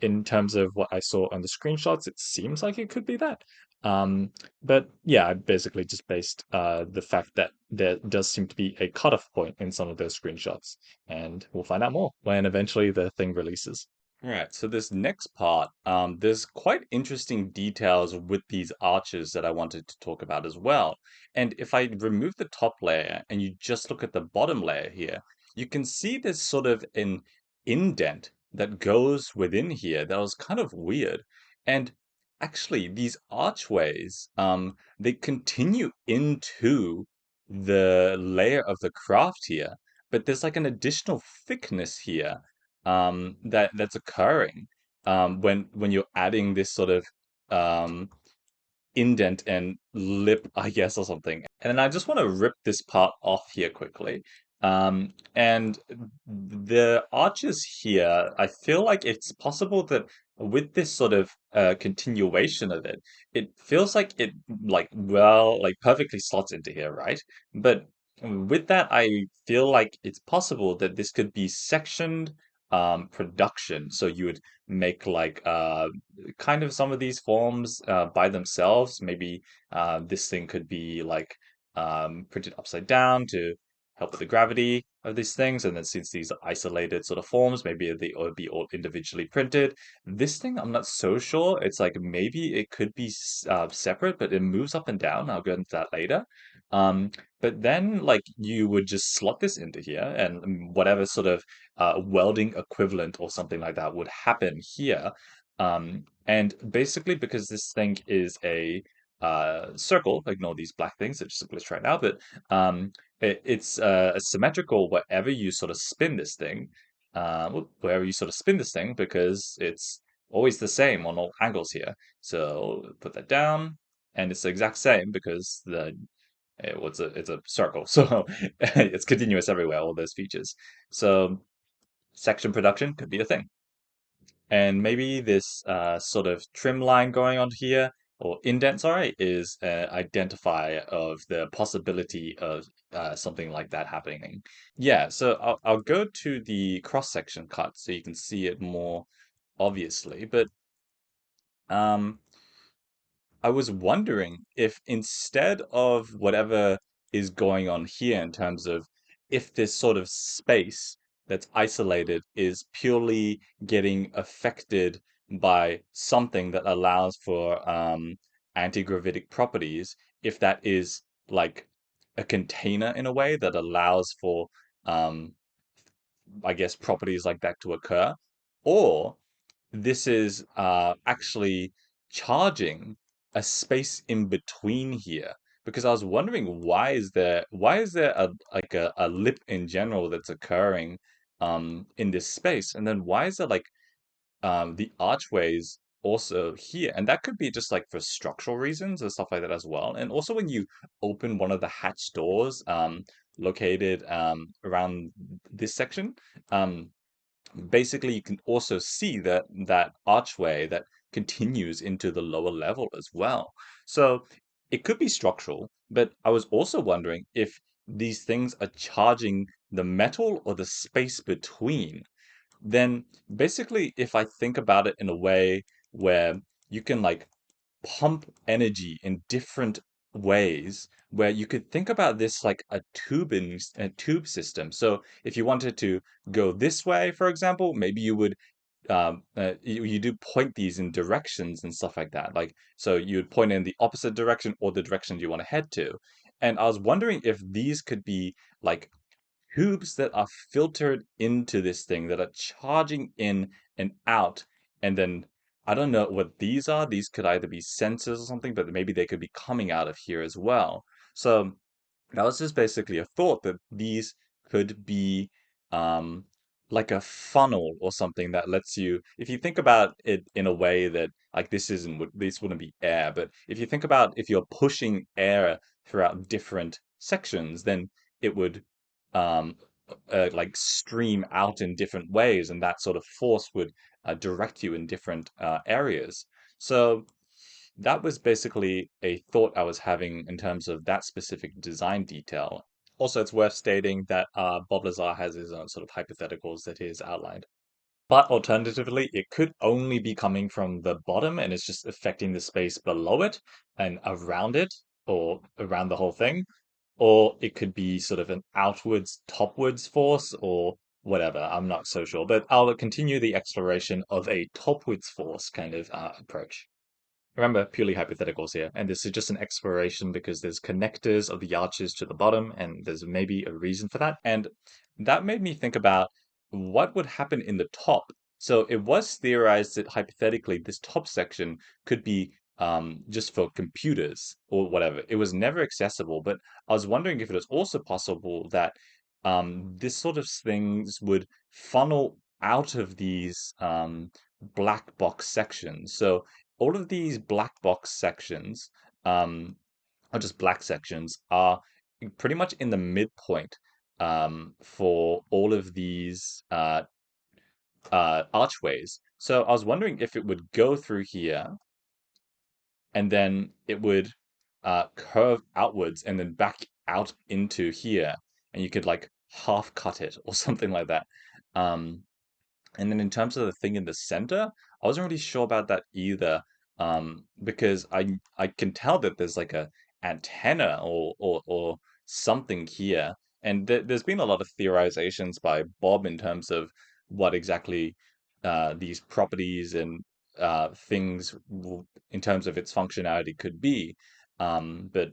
in terms of what I saw on the screenshots, it seems like it could be that. Um, but yeah, I basically just based the fact that there does seem to be a cutoff point in some of those screenshots, and we'll find out more when eventually the thing releases. Right, so this next part, there's quite interesting details with these arches that I wanted to talk about as well. And if I remove the top layer and you just look at the bottom layer here, you can see there's sort of an indent that goes within here that was kind of weird. And actually, these archways, they continue into the layer of the craft here, but there's like an additional thickness here that's occurring when you're adding this sort of um, indent and lip, I guess, or something. And then I just want to rip this part off here quickly. And the arches here, I feel like it's possible that with this sort of continuation of it, it feels like it like perfectly slots into here, right? But with that, I feel like it's possible that this could be sectioned production. So you would make like kind of some of these forms by themselves. Maybe this thing could be like printed upside down to help with the gravity of these things. And then since these are isolated sort of forms, maybe they would be all individually printed. This thing, I'm not so sure. It's like maybe it could be separate, but it moves up and down. I'll go into that later. Um, but then like you would just slot this into here and whatever sort of welding equivalent or something like that would happen here. And basically, because this thing is a circle, ignore these black things, it's just a glitch right now, but it's symmetrical wherever you sort of spin this thing, wherever you sort of spin this thing, because it's always the same on all angles here. So put that down, and it's the exact same because it's a circle, so it's continuous everywhere, all those features. So section production could be a thing. And maybe this sort of trim line going on here, or indent, sorry, is an identifier of the possibility of something like that happening. Yeah, so I'll go to the cross-section cut so you can see it more obviously, but um, I was wondering if instead of whatever is going on here in terms of if this sort of space that's isolated is purely getting affected by something that allows for anti-gravitic properties, if that is like a container in a way that allows for um, I guess properties like that to occur, or this is actually charging a space in between here. Because I was wondering why is there a lip in general that's occurring in this space, and then why is there like the archways also here? And that could be just like for structural reasons or stuff like that as well. And also when you open one of the hatch doors located around this section, um, basically you can also see that archway that continues into the lower level as well. So it could be structural, but I was also wondering if these things are charging the metal or the space between. Then basically if I think about it in a way where you can like pump energy in different ways, where you could think about this like a tube system. So if you wanted to go this way, for example, maybe you would you do point these in directions and stuff like that. Like so you would point in the opposite direction or the direction you want to head to. And I was wondering if these could be like tubes that are filtered into this thing that are charging in and out. And then I don't know what these are. These could either be sensors or something, but maybe they could be coming out of here as well. So that was just basically a thought that these could be um, like a funnel or something that lets you, if you think about it in a way that like this wouldn't be air, but if you think about if you're pushing air throughout different sections, then it would um, like stream out in different ways, and that sort of force would direct you in different areas. So that was basically a thought I was having in terms of that specific design detail. Also, it's worth stating that Bob Lazar has his own sort of hypotheticals that he's outlined. But alternatively, it could only be coming from the bottom and it's just affecting the space below it and around it, or around the whole thing. Or it could be sort of an outwards, topwards force, or whatever. I'm not so sure. But I'll continue the exploration of a topwards force kind of approach. Remember, purely hypotheticals here, and this is just an exploration because there's connectors of the arches to the bottom, and there's maybe a reason for that. And that made me think about what would happen in the top. So it was theorized that hypothetically, this top section could be just for computers or whatever. It was never accessible, but I was wondering if it was also possible that this sort of things would funnel out of these black box sections. So all of these black box sections, um, or just black sections, are pretty much in the midpoint for all of these archways. So I was wondering if it would go through here and then it would curve outwards and then back out into here, and you could like half cut it or something like that. Um, and then in terms of the thing in the center, I wasn't really sure about that either, because I can tell that there's like a antenna or something here, and there's been a lot of theorizations by Bob in terms of what exactly these properties and things in terms of its functionality could be, but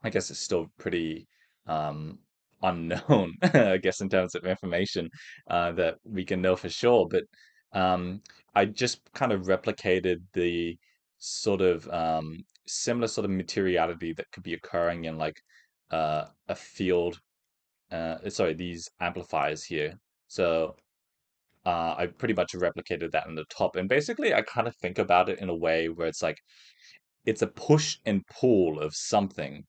I guess it's still pretty um, unknown, I guess, in terms of information that we can know for sure. But I just kind of replicated the sort of similar sort of materiality that could be occurring in like a field. Sorry, these amplifiers here. So I pretty much replicated that in the top. And basically, I kind of think about it in a way where it's a push and pull of something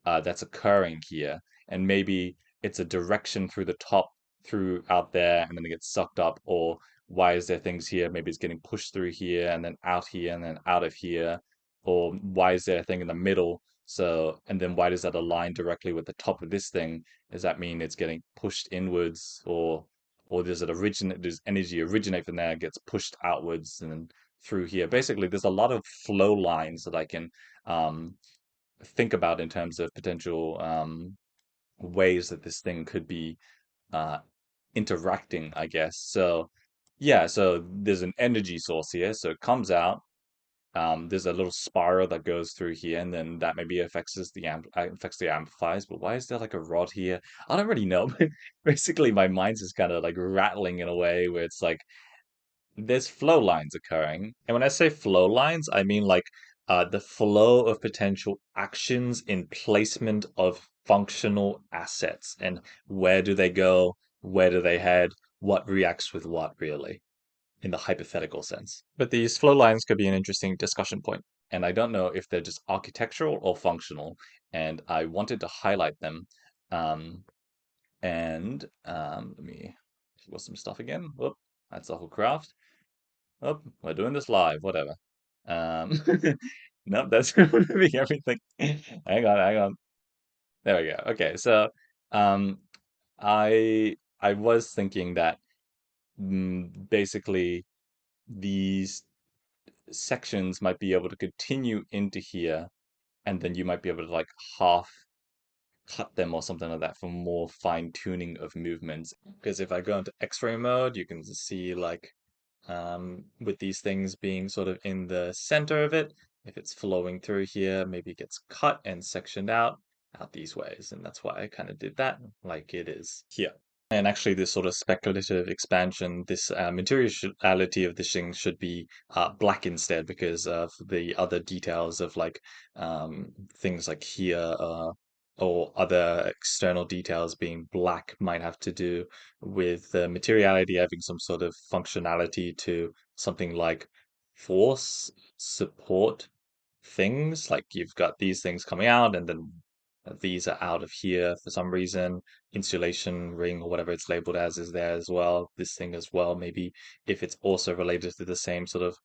that's occurring here, and maybe it's a direction through the top, through out there, and then it gets sucked up. Or why is there things here? Maybe it's getting pushed through here, and then out here, and then out of here. Or why is there a thing in the middle? So, and then why does that align directly with the top of this thing? Does that mean it's getting pushed inwards, or does energy originate from there, gets pushed outwards, and then through here? Basically, there's a lot of flow lines that I can um, think about in terms of potential ways that this thing could be uh, interacting, I guess. So, yeah, so there's an energy source here, so it comes out. There's a little spiral that goes through here, and then that maybe affects the amplifiers. But why is there like a rod here? I don't really know. Basically, my mind's just kind of like rattling in a way where it's like there's flow lines occurring. And when I say flow lines, I mean like the flow of potential actions in placement of functional assets. And where do they go? Where do they head? What reacts with what, really, in the hypothetical sense. But these flow lines could be an interesting discussion point. And I don't know if they're just architectural or functional. And I wanted to highlight them. Um, let me what's some stuff again. Whoop, that's awful craft. Oh, we're doing this live, whatever. Um, nope, that's removing everything. Hang on. There we go. Okay, so um, I was thinking that basically these sections might be able to continue into here, and then you might be able to like half cut them or something like that for more fine tuning of movements. Because if I go into X-ray mode, you can see like with these things being sort of in the center of it, if it's flowing through here, maybe it gets cut and sectioned out these ways. And that's why I kind of did that like it is here. And actually, this sort of speculative expansion, this materiality of this thing should be black instead, because of the other details of like things like here, or other external details being black might have to do with the materiality having some sort of functionality to something like force support things. Like you've got these things coming out, and then These are out of here for some reason. Insulation ring or whatever it's labeled as is there as well. This thing as well. Maybe if it's also related to the same sort of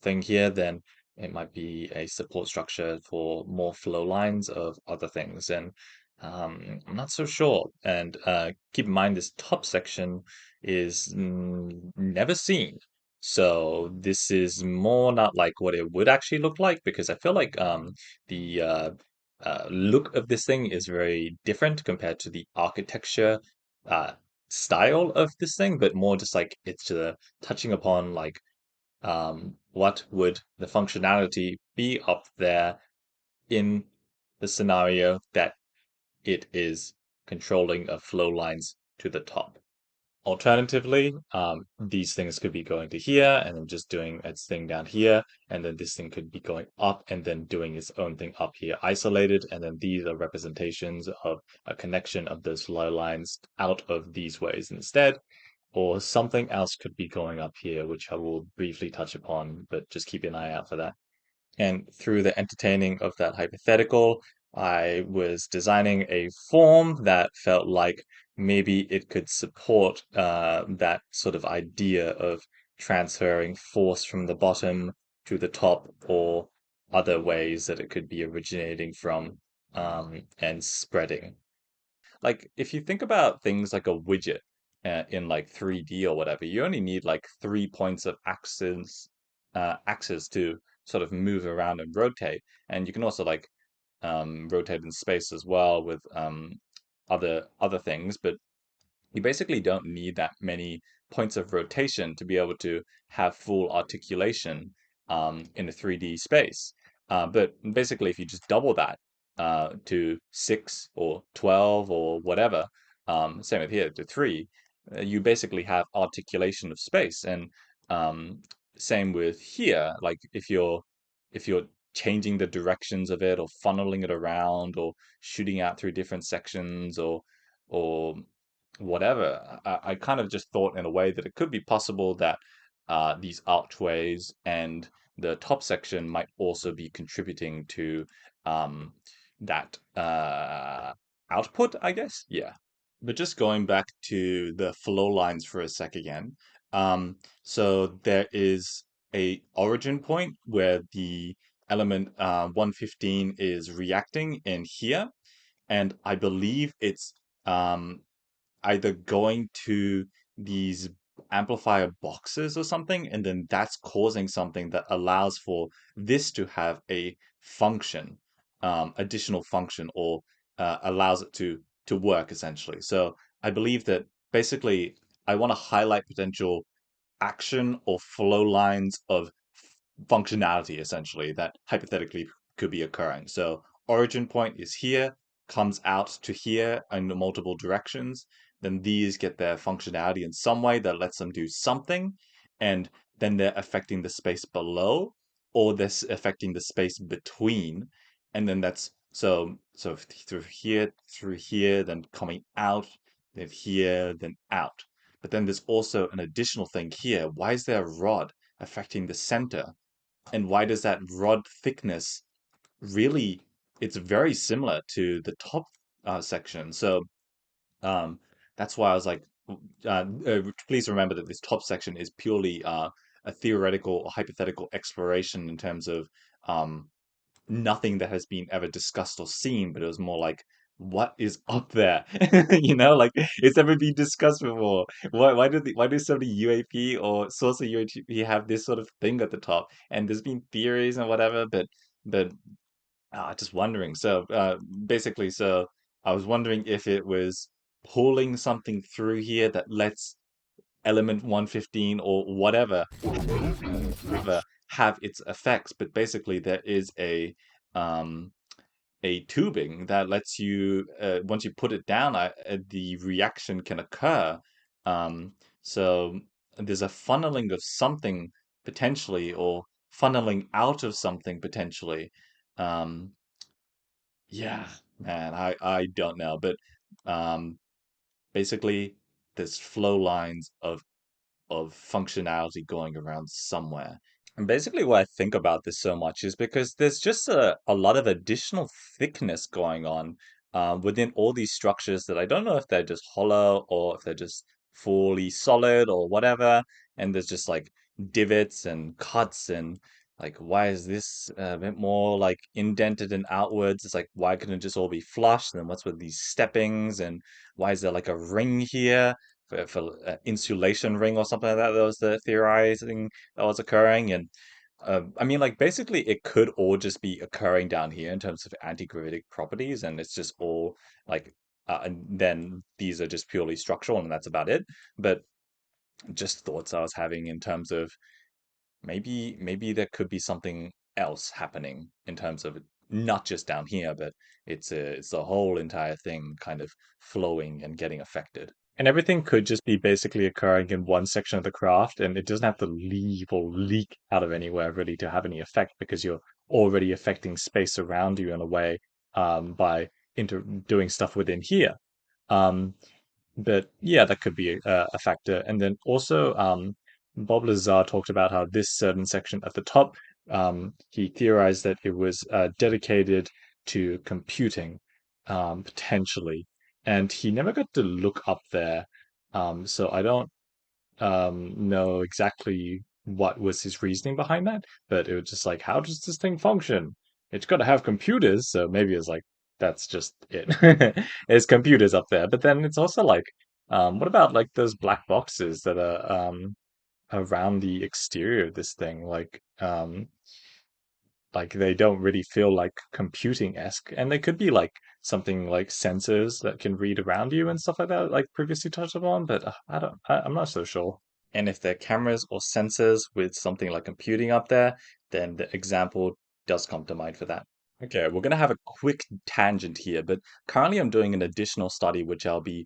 thing here, then it might be a support structure for more flow lines of other things. And I'm not so sure. And keep in mind, this top section is never seen. So this is more not like what it would actually look like because I feel like the look of this thing is very different compared to the architecture uh, style of this thing, but more just like it's touching upon like what would the functionality be up there in the scenario that it is controlling of flow lines to the top. Alternatively, these things could be going to here and then just doing its thing down here, and then this thing could be going up and then doing its own thing up here isolated, and then these are representations of a connection of those flow lines out of these ways instead, or something else could be going up here, which I will briefly touch upon, but just keep an eye out for that. And through the entertaining of that hypothetical, I was designing a form that felt like maybe it could support that sort of idea of transferring force from the bottom to the top, or other ways that it could be originating from and spreading. Like if you think about things like a widget in like 3D or whatever, you only need like 3 points of axes to sort of move around and rotate, and you can also like rotate in space as well with other things, but you basically don't need that many points of rotation to be able to have full articulation in a 3D space. But basically, if you just double that to 6 or 12 or whatever, same with here to 3, you basically have articulation of space. And um, same with here, like if you're changing the directions of it or funneling it around or shooting out through different sections or whatever. I kind of just thought in a way that it could be possible that these archways and the top section might also be contributing to um, that output, I guess. Yeah. But just going back to the flow lines for a sec again. So there is a origin point where the element 115 is reacting in here, and I believe it's um, either going to these amplifier boxes or something, and then that's causing something that allows for this to have a function, additional function, or allows it to work essentially. So I believe that basically I want to highlight potential action or flow lines of functionality essentially that hypothetically could be occurring. So origin point is here, comes out to here in multiple directions. Then these get their functionality in some way that lets them do something, and then they're affecting the space below, or they're affecting the space between, and then that's so through here, then coming out, then here, then out. But then there's also an additional thing here. Why is there a rod affecting the center? And why does that rod thickness really, it's very similar to the top section. So um, that's why I was like, please remember that this top section is purely a theoretical or hypothetical exploration in terms of um, nothing that has been ever discussed or seen, but it was more like, what is up there? Like it's never been discussed before. Why do so many UAP or source of UAP have this sort of thing at the top? And there's been theories and whatever, but just wondering. So basically, so I was wondering if it was pulling something through here that lets element 115 or whatever have its effects, but basically there is um a tubing that lets you once you put it down, the reaction can occur. So there's a funneling of something potentially, or funneling out of something potentially. Um, yeah, man, I don't know, but um, basically there's flow lines of functionality going around somewhere. And basically, why I think about this so much is because there's just a lot of additional thickness going on within all these structures that I don't know if they're just hollow or if they're just fully solid or whatever. And there's just like divots and cuts and like why is this a bit more like indented and outwards? It's like why couldn't it just all be flush? And then what's with these steppings and why is there like a ring here for insulation ring or something like that? That was the theorizing that was occurring. And I mean, like basically, it could all just be occurring down here in terms of anti-gravitic properties, and it's just all like, and then these are just purely structural, and that's about it. But just thoughts I was having in terms of maybe there could be something else happening in terms of not just down here, but it's the whole entire thing kind of flowing and getting affected. And everything could just be basically occurring in one section of the craft, and it doesn't have to leave or leak out of anywhere really to have any effect because you're already affecting space around you in a way by doing stuff within here. Um, but yeah, that could be a factor. And then also, Bob Lazar talked about how this certain section at the top, he theorized that it was dedicated to computing, potentially. And he never got to look up there. So I don't know exactly what was his reasoning behind that, but it was just like, how does this thing function? It's got to have computers, so maybe it's like that's just it. There's computers up there, but then it's also like, what about like those black boxes that are around the exterior of this thing? Like they don't really feel like computing-esque, and they could be like something like sensors that can read around you and stuff like that, like previously touched upon, but I'm not so sure. And if they're cameras or sensors with something like computing up there, then the example does come to mind for that. Okay, we're going to have a quick tangent here, but currently I'm doing an additional study which I'll be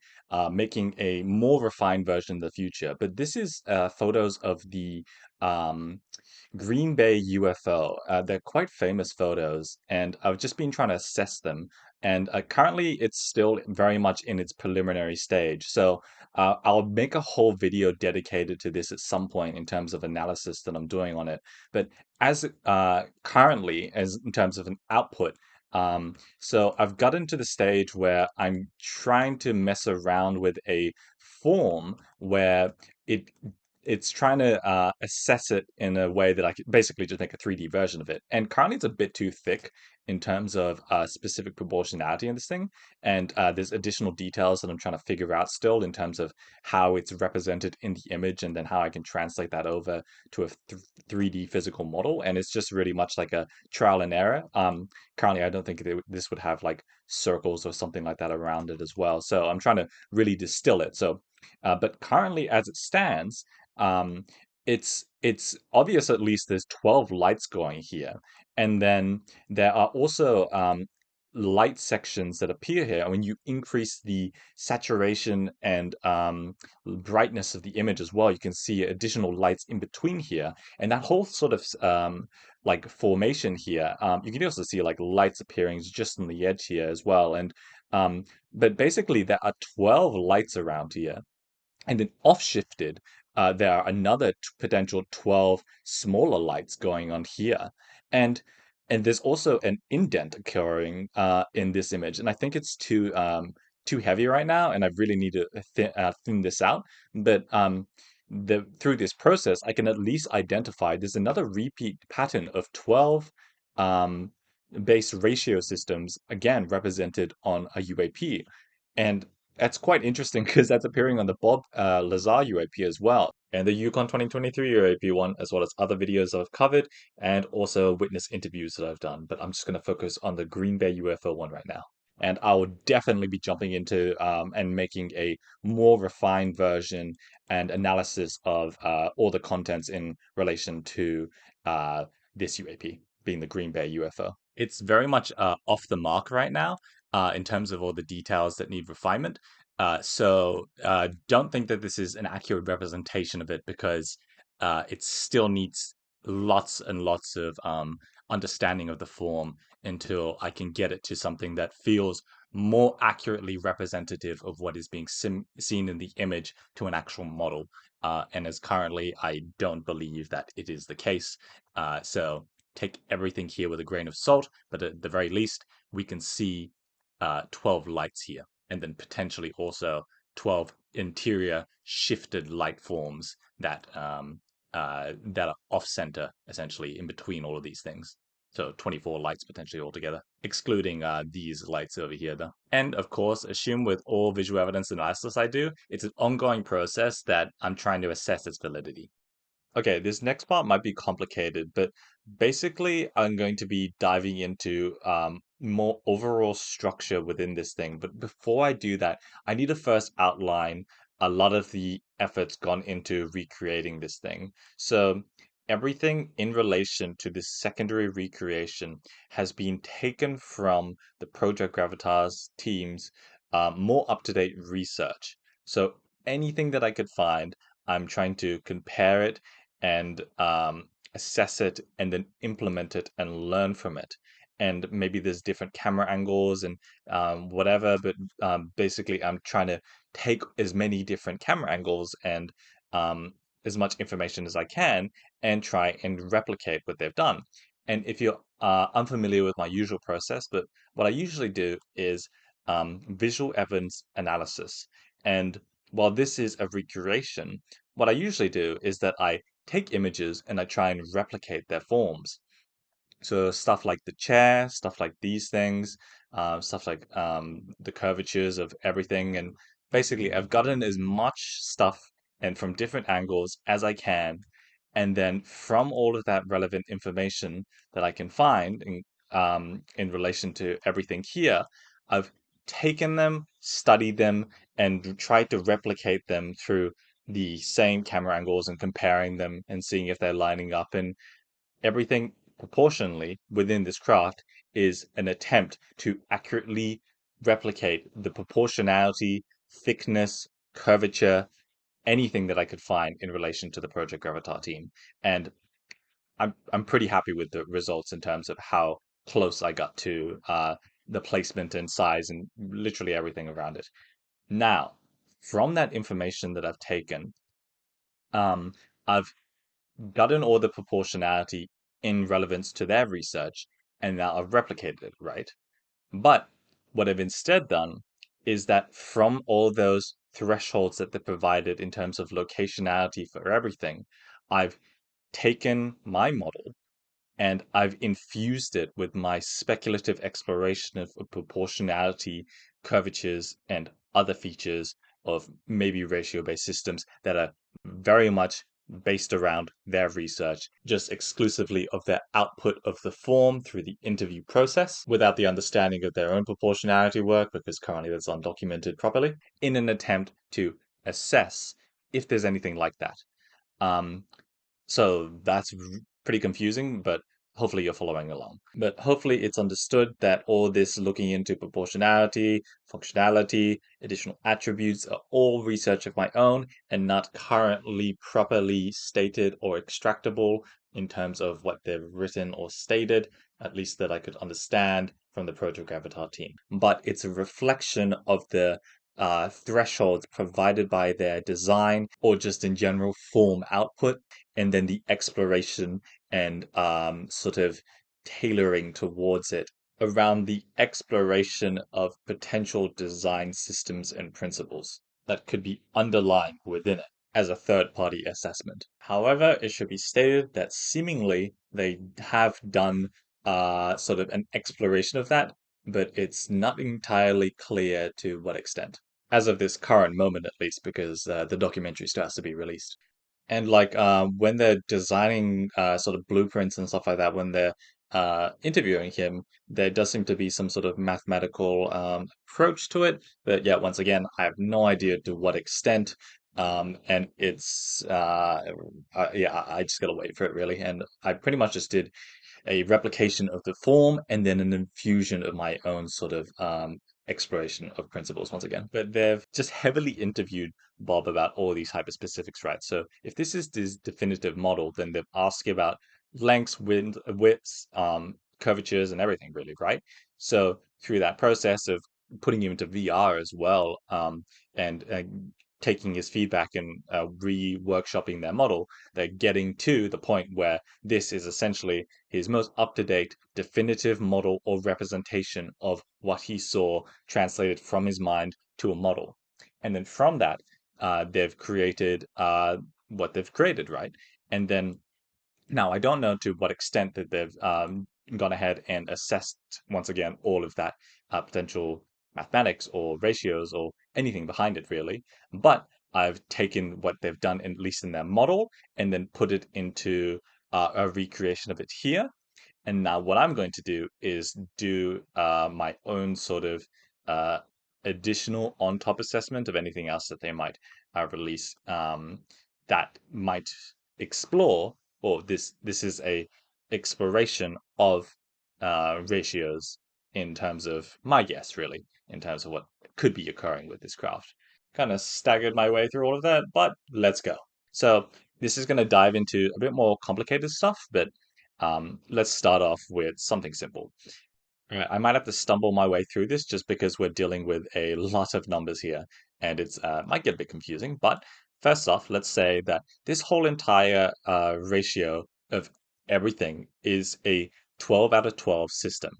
making a more refined version in the future. But this is photos of the um, Green Bay UFO. They're quite famous photos, and I've just been trying to assess them. And currently, it's still very much in its preliminary stage. So I'll make a whole video dedicated to this at some point in terms of analysis that I'm doing on it. But as currently, as in terms of an output, so I've gotten to the stage where I'm trying to mess around with a form where it it's trying to assess it in a way that I could basically just make a 3D version of it. And currently, it's a bit too thick in terms of specific proportionality in this thing. And there's additional details that I'm trying to figure out still in terms of how it's represented in the image and then how I can translate that over to a 3D physical model. And it's just really much like a trial and error. Currently, I don't think this would have like circles or something like that around it as well. So I'm trying to really distill it. So, but currently, as it stands, um, it's obvious at least there's 12 lights going here, and then there are also light sections that appear here. And when you increase the saturation and brightness of the image as well, you can see additional lights in between here, and that whole sort of like formation here. You can also see like lights appearing just on the edge here as well, and um, but basically there are 12 lights around here. And then off shifted, there are another potential 12 smaller lights going on here. And and there's also an indent occurring in this image. And I think it's too heavy right now, and I really need to thin this out. But through this process, I can at least identify there's another repeat pattern of 12 um, base ratio systems, again represented on a UAP. And that's quite interesting because that's appearing on the Bob Lazar UAP as well, and the Yukon 2023 UAP one, as well as other videos I've covered, and also witness interviews that I've done. But I'm just going to focus on the Green Bay UFO one right now. And I will definitely be jumping into and making a more refined version and analysis of all the contents in relation to uh, this UAP, being the Green Bay UFO. It's very much off the mark right now in terms of all the details that need refinement. So don't think that this is an accurate representation of it because it still needs lots and lots of understanding of the form until I can get it to something that feels more accurately representative of what is being seen in the image to an actual model. And as currently, I don't believe that it is the case. So take everything here with a grain of salt, but at the very least, we can see 12 lights here, and then potentially also 12 interior shifted light forms that are off center, essentially in between all of these things. So 24 lights potentially altogether, excluding these lights over here, though. And of course, assume with all visual evidence analysis I do, it's an ongoing process that I'm trying to assess its validity. Okay, this next part might be complicated, but basically, I'm going to be diving into more overall structure within this thing. But before I do that, I need to first outline a lot of the efforts gone into recreating this thing. So, everything in relation to this secondary recreation has been taken from the Project Gravitas team's more up-to-date research. So, anything that I could find, I'm trying to compare it and assess it and then implement it and learn from it. And maybe there's different camera angles and whatever, but basically, I'm trying to take as many different camera angles and um, as much information as I can and try and replicate what they've done. And if you're unfamiliar with my usual process, but what I usually do is visual evidence analysis. And while this is a recreation, what I usually do is that I take images and I try and replicate their forms. So stuff like the chair, stuff like these things, stuff like the curvatures of everything, and basically I've gotten as much stuff and from different angles as I can, and then from all of that relevant information that I can find in relation to everything here, I've taken them, studied them, and tried to replicate them through the same camera angles and comparing them and seeing if they're lining up. And everything proportionally within this craft is an attempt to accurately replicate the proportionality, thickness, curvature, anything that I could find in relation to the Project Gravatar team. And I'm pretty happy with the results in terms of how close I got to the placement and size and literally everything around it. Now, from that information that I've taken, um, I've gotten all the proportionality in relevance to their research, and now I've replicated it, right? But what I've instead done is that from all those thresholds that they provided in terms of locationality for everything, I've taken my model and I've infused it with my speculative exploration of proportionality, curvatures, and other features of maybe ratio-based systems that are very much based around their research, just exclusively of their output of the form through the interview process, without the understanding of their own proportionality work, because currently that's undocumented properly, in an attempt to assess if there's anything like that. Um, so that's pretty confusing, but hopefully you're following along. But hopefully it's understood that all this looking into proportionality, functionality, additional attributes are all research of my own and not currently properly stated or extractable in terms of what they've written or stated, at least that I could understand from the Project Gravatar team. But it's a reflection of the thresholds provided by their design or just in general form output, and then the exploration and sort of tailoring towards it around the exploration of potential design systems and principles that could be underlying within it as a third party assessment. However, it should be stated that seemingly they have done sort of an exploration of that, but it's not entirely clear to what extent. As of this current moment, at least, because the documentary still has to be released. And like when they're designing sort of blueprints and stuff like that, when they're interviewing him, there does seem to be some sort of mathematical approach to it. But yeah, once again, I have no idea to what extent. And it's yeah, I just gotta wait for it really. And I pretty much just did a replication of the form and then an infusion of my own sort of exploration of principles once again. But they've just heavily interviewed Bob about all these hyperspecifics, right? So if this is this definitive model, then they've asked you about lengths, widths, curvatures, and everything, really, right? So through that process of putting you into VR as well, and taking his feedback and re-workshopping their model, they're getting to the point where this is essentially his most up-to-date, definitive model or representation of what he saw translated from his mind to a model. And then from that, they've created what they've created, right? And then now, I don't know to what extent that they've gone ahead and assessed, once again, all of that potential mathematics or ratios or anything behind it, really. But I've taken what they've done, at least in their model, and then put it into a recreation of it here. And now what I'm going to do is do my own sort of uh, additional on-top assessment of anything else that they might release that might explore, or this is a exploration of ratios in terms of my guess, really, in terms of what could be occurring with this craft. Kind of staggered my way through all of that, but let's go. So this is going to dive into a bit more complicated stuff, but let's start off with something simple. All right, I might have to stumble my way through this just because we're dealing with a lot of numbers here, and it's might get a bit confusing. But first off, let's say that this whole entire ratio of everything is a 12 out of 12 system.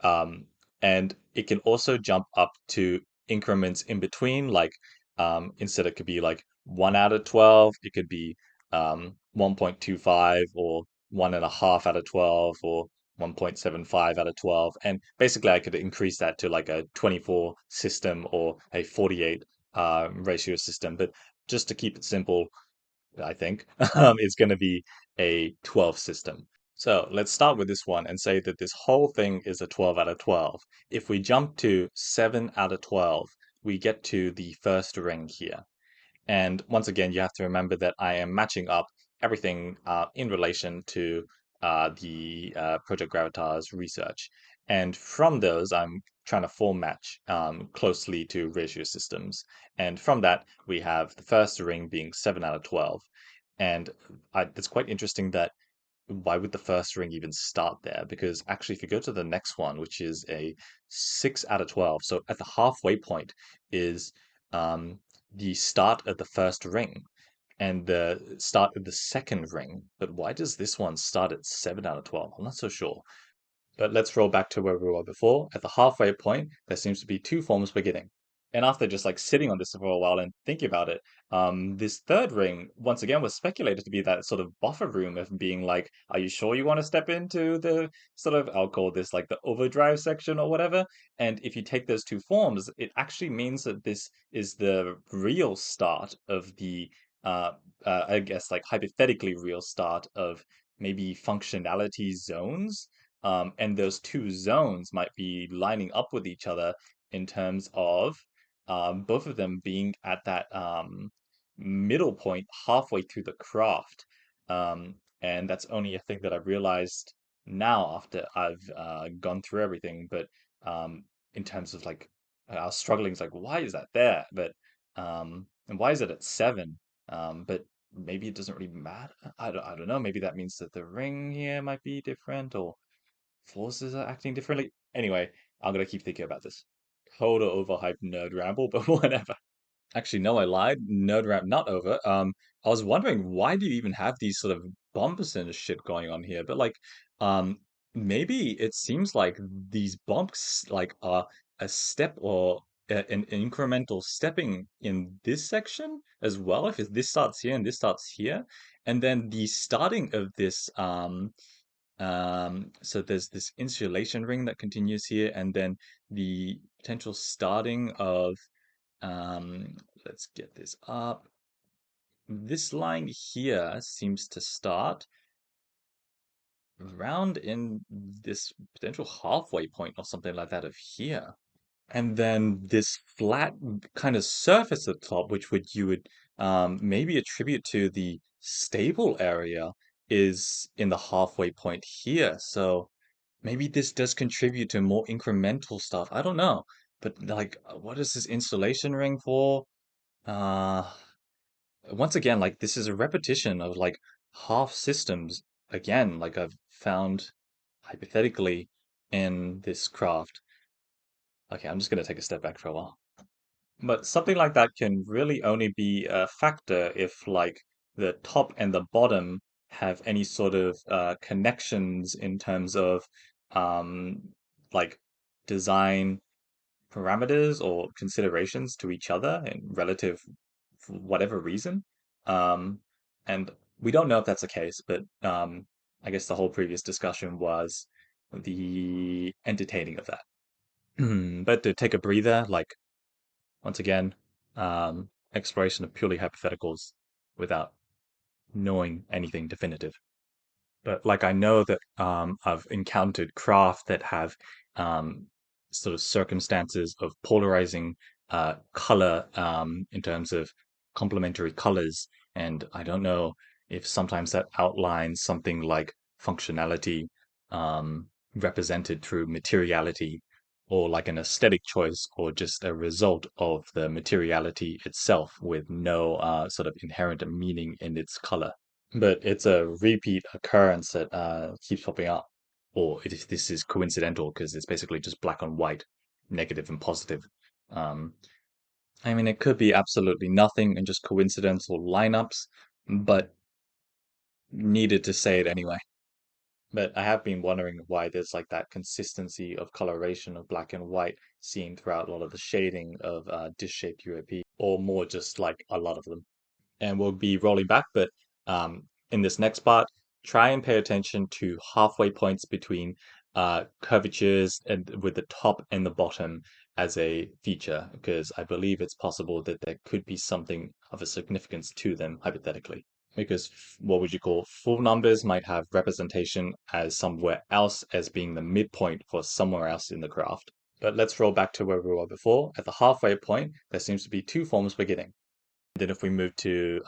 Um, and it can also jump up to increments in between, like instead it could be like 1 out of 12, it could be 1.25 or 1.5 out of 12 or 1.75 out of 12. And basically I could increase that to like a 24 system or a 48 ratio system. But just to keep it simple, I think, is going to be a 12 system. So let's start with this one and say that this whole thing is a 12 out of 12. If we jump to 7 out of 12, we get to the first ring here. And once again, you have to remember that I am matching up everything in relation to the Project Gravitas research. And from those, I'm trying to form match closely to ratio systems. And from that, we have the first ring being 7 out of 12. And it's quite interesting that why would the first ring even start there? Because actually, if you go to the next one, which is a 6 out of 12, so at the halfway point is um, the start of the first ring and the start of the second ring. But why does this one start at 7 out of 12? I'm not so sure. But let's roll back to where we were before. At the halfway point, there seems to be two forms beginning. And after just like sitting on this for a while and thinking about it, this third ring once again was speculated to be that sort of buffer room of being like, are you sure you want to step into the sort of, I'll call this like the overdrive section or whatever? And if you take those two forms, it actually means that this is the real start of the, uh, I guess like hypothetically real start of maybe functionality zones. And those two zones might be lining up with each other in terms of both of them being at that middle point halfway through the craft. And that's only a thing that I've realized now after I've gone through everything. But in terms of like, I was struggling, it's like, why is that there? But and why is it at 7? But maybe it doesn't really matter. I don't know. Maybe that means that the ring here might be different, or forces are acting differently. Anyway, I'm gonna keep thinking about this. Total overhyped nerd ramble, but whatever. Actually, no, I lied. Nerd rant not over. I was wondering why do you even have these sort of bumps and shit going on here? But like, um, maybe it seems like these bumps like are a step or an incremental stepping in this section as well. If this starts here and this starts here, and then the starting of this so there's this insulation ring that continues here, and then the potential starting of, let's get this up. This line here seems to start around in this potential halfway point or something like that of here. And then this flat kind of surface at the top, which would you would maybe attribute to the stable area, is in the halfway point here. So maybe this does contribute to more incremental stuff. I don't know. But like, what is this installation ring for? Uh, Once again, like this is a repetition of like half systems again, like I've found hypothetically in this craft. Okay, I'm just gonna take a step back for a while. But something like that can really only be a factor if like the top and the bottom have any sort of connections in terms of um, like design parameters or considerations to each other in relative for whatever reason. Um, and we don't know if that's the case, but I guess the whole previous discussion was the entertaining of that. But to take a breather, like once again, exploration of purely hypotheticals without knowing anything definitive. But like I know that I've encountered craft that have um, sort of circumstances of polarizing color in terms of complementary colors, and I don't know if sometimes that outlines something like functionality represented through materiality, or like an aesthetic choice, or just a result of the materiality itself with no sort of inherent meaning in its color. But it's a repeat occurrence that keeps popping up. Or if this is coincidental because it's basically just black and white, negative and positive. Um, I mean, it could be absolutely nothing and just coincidental lineups, but needed to say it anyway. But I have been wondering why there's like that consistency of coloration of black and white seen throughout a lot of the shading of dish-shaped UAP, or more just like a lot of them. And we'll be rolling back. But in this next part, try and pay attention to halfway points between curvatures and with the top and the bottom as a feature, because I believe it's possible that there could be something of a significance to them hypothetically. Because what would you call full numbers might have representation as somewhere else as being the midpoint for somewhere else in the graph. But let's roll back to where we were before. At the halfway point, there seems to be two forms beginning. Then if we move to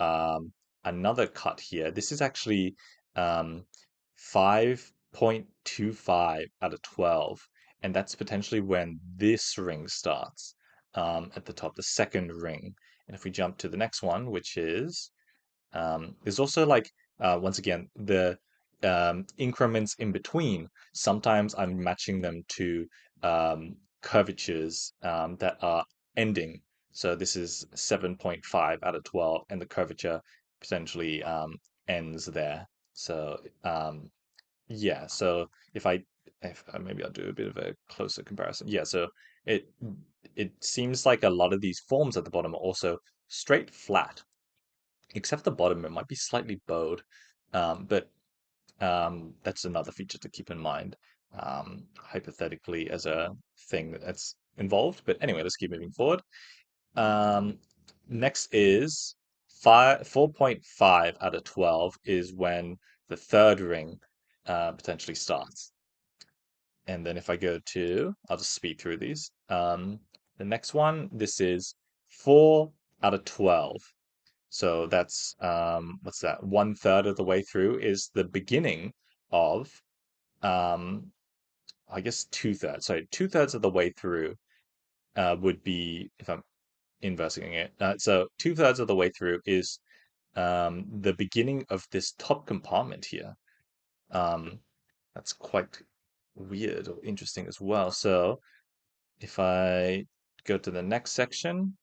another cut here, this is actually 5.25 out of 12. And that's potentially when this ring starts at the top, the second ring. And if we jump to the next one, which is there's also like once again the increments in between. Sometimes I'm matching them to curvatures that are ending. So this is 7.5 out of 12, and the curvature potentially ends there. So yeah, so if maybe I'll do a bit of a closer comparison. Yeah, so it it seems like a lot of these forms at the bottom are also straight flat, except the bottom, it might be slightly bowed. But that's another feature to keep in mind, hypothetically, as a thing that's involved. But anyway, let's keep moving forward. Um, Next is 4.5 out of 12 is when the third ring potentially starts. And then if I go to, I'll just speed through these. The next one, this is 4 out of 12. So that's what's that? One third of the way through is the beginning of um I guess two thirds. Sorry, two thirds of the way through would be if I'm inversing it. So two thirds of the way through is the beginning of this top compartment here. Um, that's quite weird or interesting as well. So if I go to the next section,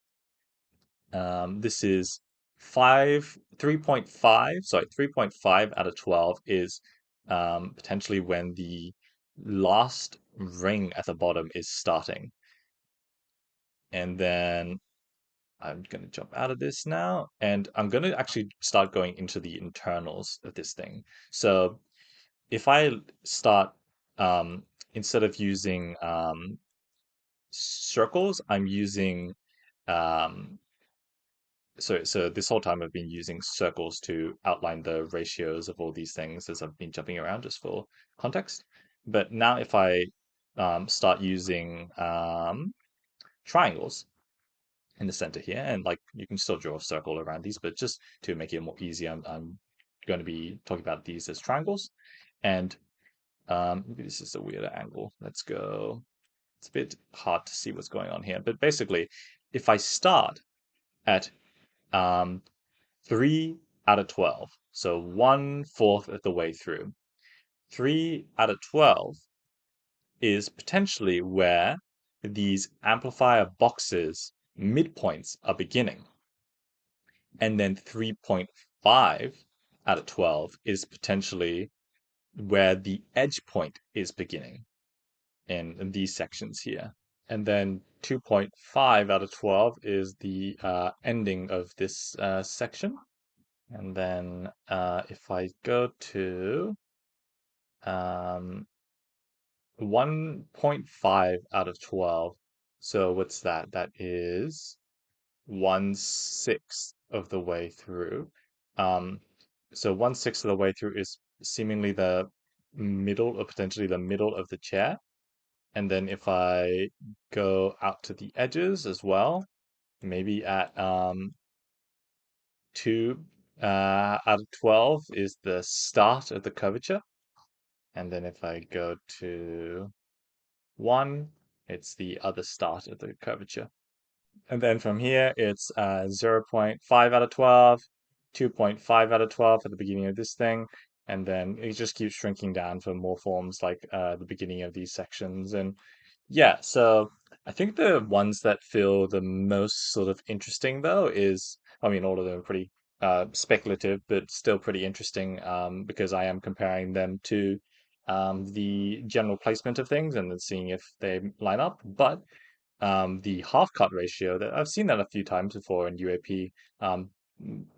this is 3.5, sorry, 3.5 out of 12 is potentially when the last ring at the bottom is starting. And then I'm going to jump out of this now, and I'm going to actually start going into the internals of this thing. So if I start, instead of using circles, I'm using um, so this whole time I've been using circles to outline the ratios of all these things as I've been jumping around just for context. But now if I start using triangles in the center here, and like you can still draw a circle around these, but just to make it more easy, I'm going to be talking about these as triangles. And maybe this is a weirder angle. Let's go. It's a bit hard to see what's going on here, but basically, if I start at um, 3 out of 12. So 1/4 of the way through. 3 out of 12 is potentially where these amplifier boxes midpoints are beginning. And then 3.5 out of 12 is potentially where the edge point is beginning in these sections here. And then 2.5 out of 12 is the ending of this section. And then if I go to 1.5 out of 12, so what's that? That is 1/6 of the way through. Um, so 1/6 of the way through is seemingly the middle or potentially the middle of the chair. And then if I go out to the edges as well, maybe at 2 out of 12 is the start of the curvature. And then if I go to 1, it's the other start of the curvature. And then from here, it's 0.5 out of 12, 2.5 out of 12 at the beginning of this thing. And then it just keeps shrinking down for more forms like the beginning of these sections. And yeah, so I think the ones that feel the most sort of interesting, though, is, I mean, all of them are pretty speculative, but still pretty interesting because I am comparing them to the general placement of things and then seeing if they line up. But the half cut ratio that I've seen that a few times before in UAP.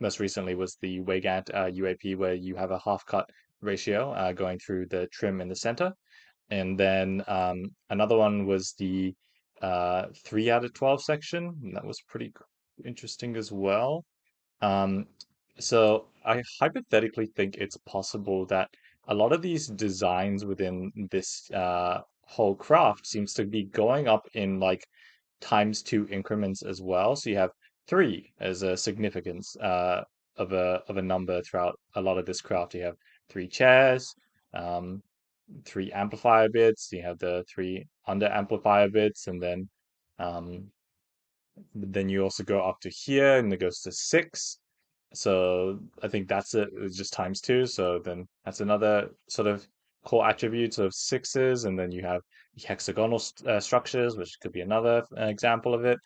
Most recently was the Weygandt UAP where you have a half cut ratio going through the trim in the center. And then another one was the 3 out of 12 section. And that was pretty interesting as well. Um, so I hypothetically think it's possible that a lot of these designs within this whole craft seems to be going up in like times two increments as well. So you have three as a significance of a number throughout a lot of this craft. You have three chairs, um, three amplifier bits. You have the three under amplifier bits, and then you also go up to here, and it goes to six. So I think that's it. It's just times two. So then that's another sort of core attributes of sixes. And then you have hexagonal structures, which could be another example of it.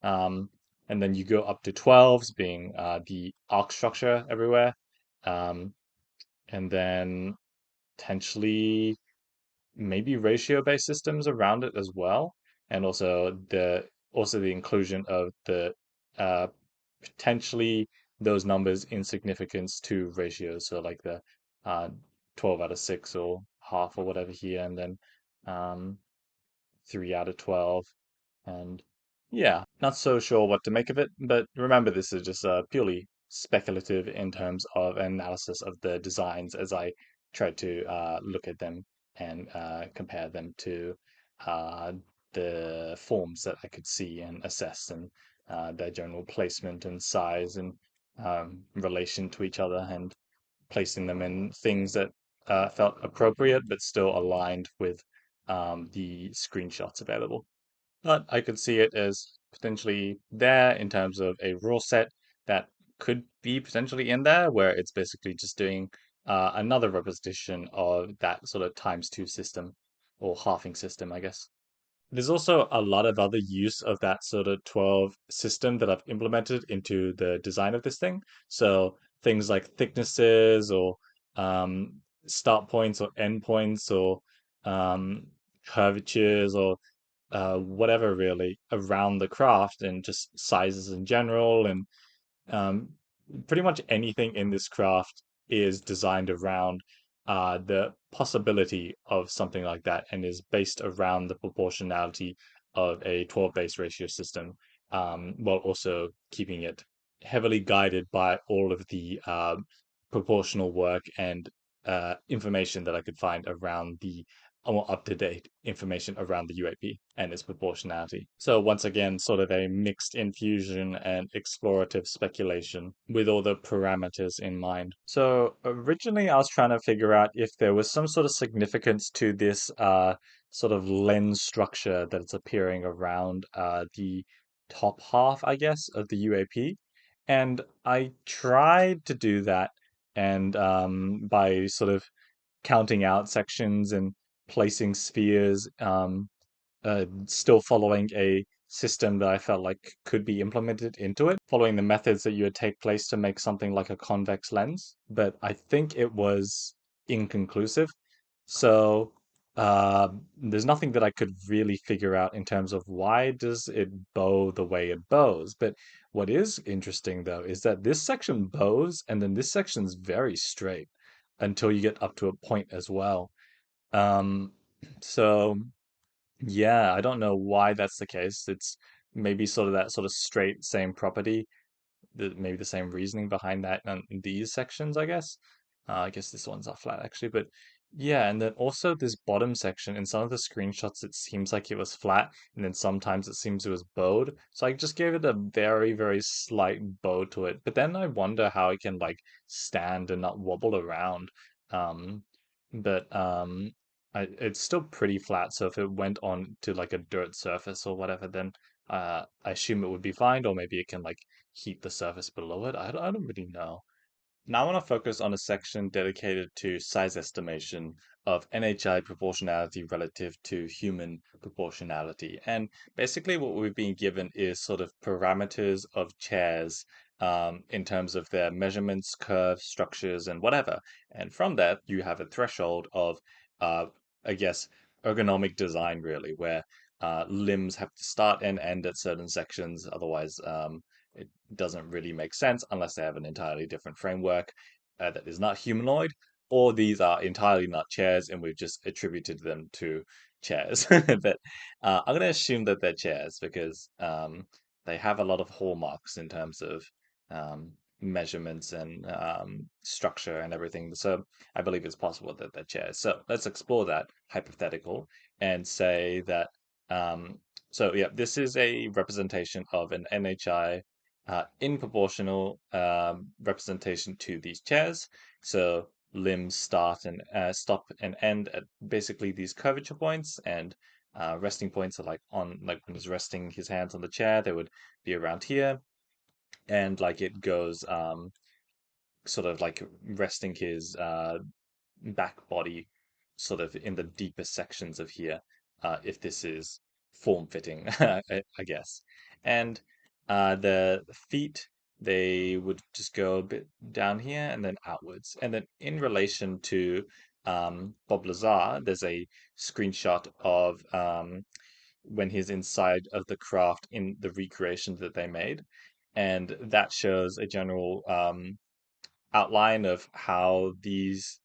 Um, and then you go up to 12s being the arc structure everywhere. Um, and then potentially maybe ratio-based systems around it as well. And also the inclusion of the uh, potentially those numbers in significance to ratios. So like the uh, 12 out of 6 or half or whatever here, and then um, 3 out of 12. And yeah, not so sure what to make of it, but remember this is just purely speculative in terms of analysis of the designs as I tried to look at them and compare them to uh, the forms that I could see and assess and their general placement and size and relation to each other and placing them in things that felt appropriate but still aligned with the screenshots available. But I could see it as potentially there in terms of a rule set that could be potentially in there, where it's basically just doing another representation of that sort of times two system or halving system, I guess. There's also a lot of other use of that sort of 12 system that I've implemented into the design of this thing. So things like thicknesses or um, start points or end points or um, curvatures or whatever really around the craft and just sizes in general and um, pretty much anything in this craft is designed around the possibility of something like that and is based around the proportionality of a 12 base ratio system, while also keeping it heavily guided by all of the proportional work and information that I could find around the more up-to-date information around the UAP and its proportionality. So once again, sort of a mixed infusion and explorative speculation with all the parameters in mind. So originally I was trying to figure out if there was some sort of significance to this sort of lens structure that's appearing around the top half, I guess, of the UAP. And I tried to do that and by sort of counting out sections and placing spheres, still following a system that I felt like could be implemented into it, following the methods that you would take place to make something like a convex lens. But I think it was inconclusive. So there's nothing that I could really figure out in terms of why does it bow the way it bows. But what is interesting though is that this section bows and then this section's very straight until you get up to a point as well. Um, so yeah, I don't know why that's the case. It's maybe sort of that sort of straight same property, maybe the same reasoning behind that in these sections, I guess. I guess this one's not flat actually, but yeah, and then also this bottom section, in some of the screenshots, it seems like it was flat, and then sometimes it seems it was bowed. So I just gave it a very, very slight bow to it. But then I wonder how it can like stand and not wobble around. Um, but it's still pretty flat. So if it went on to like a dirt surface or whatever, then I assume it would be fine, or maybe it can like heat the surface below it. I don't really know. Now I want to focus on a section dedicated to size estimation of NHI proportionality relative to human proportionality. And basically what we've been given is sort of parameters of chairs in terms of their measurements, curves, structures, and whatever. And from that, you have a threshold of, uh, I guess, ergonomic design, really, where limbs have to start and end at certain sections. Otherwise, it doesn't really make sense unless they have an entirely different framework that is not humanoid, or these are entirely not chairs and we've just attributed them to chairs. But I'm going to assume that they're chairs because they have a lot of hallmarks in terms of um, measurements and structure and everything. So I believe it's possible that they're chairs. So let's explore that hypothetical and say that. Um, so yeah, this is a representation of an NHI in proportional representation to these chairs. So limbs start and stop and end at basically these curvature points, and resting points are like when he's resting his hands on the chair, they would be around here, and like it goes sort of like resting his back body sort of in the deeper sections of here, if this is form fitting, I guess. And the feet, they would just go a bit down here and then outwards. And then in relation to Bob Lazar, there's a screenshot of when he's inside of the craft in the recreation that they made. And that shows a general outline of how these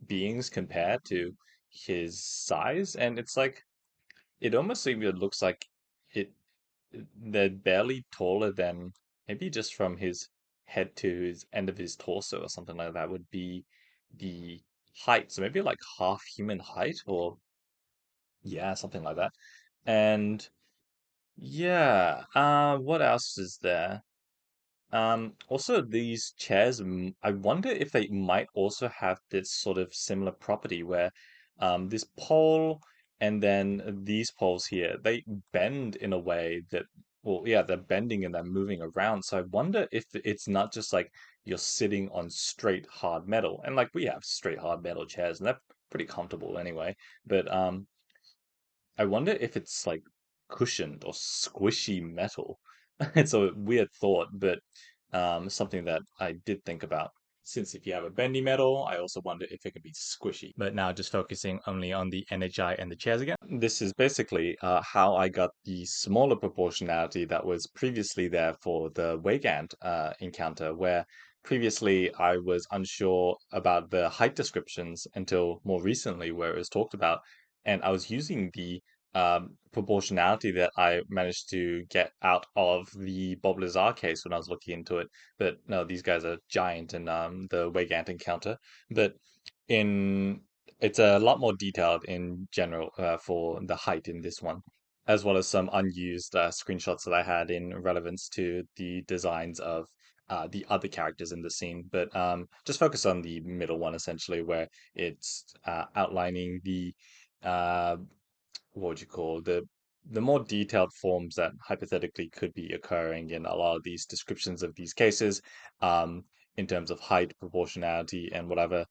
beings compare to his size, and it's like it almost even looks like it they're barely taller than maybe just from his head to his end of his torso or something like that would be the height. So maybe like half human height, or yeah, something like that. And yeah, what else is there? Also, these chairs, I wonder if they might also have this sort of similar property where this pole and then these poles here, they bend in a way that, well, yeah, they're bending and they're moving around. So I wonder if it's not just like you're sitting on straight hard metal. And like we have straight hard metal chairs and they're pretty comfortable anyway. But I wonder if it's like cushioned or squishy metal. It's a weird thought, but something that I did think about. Since if you have a bendy metal, I also wonder if it could be squishy. But now just focusing only on the NHI and the chairs again. This is basically how I got the smaller proportionality that was previously there for the Weygand encounter, where previously I was unsure about the height descriptions until more recently, where it was talked about, and I was using the proportionality that I managed to get out of the Bob Lazar case when I was looking into it. But no, these guys are giant in the Weygandt encounter. But in it's a lot more detailed in general for the height in this one, as well as some unused screenshots that I had in relevance to the designs of the other characters in the scene. But just focus on the middle one essentially, where it's outlining the uh, what would you call the more detailed forms that hypothetically could be occurring in a lot of these descriptions of these cases, um, in terms of height, proportionality, and whatever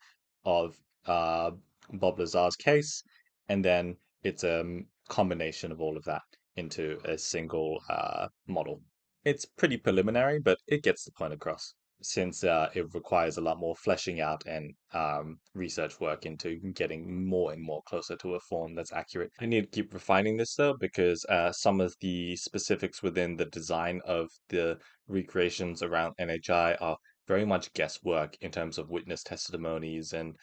of Bob Lazar's case, and then it's a combination of all of that. into a single model. It's pretty preliminary, but it gets the point across since it requires a lot more fleshing out and research work into getting more and more closer to a form that's accurate. I need to keep refining this though, because some of the specifics within the design of the recreations around NHI are very much guesswork in terms of witness testimonies and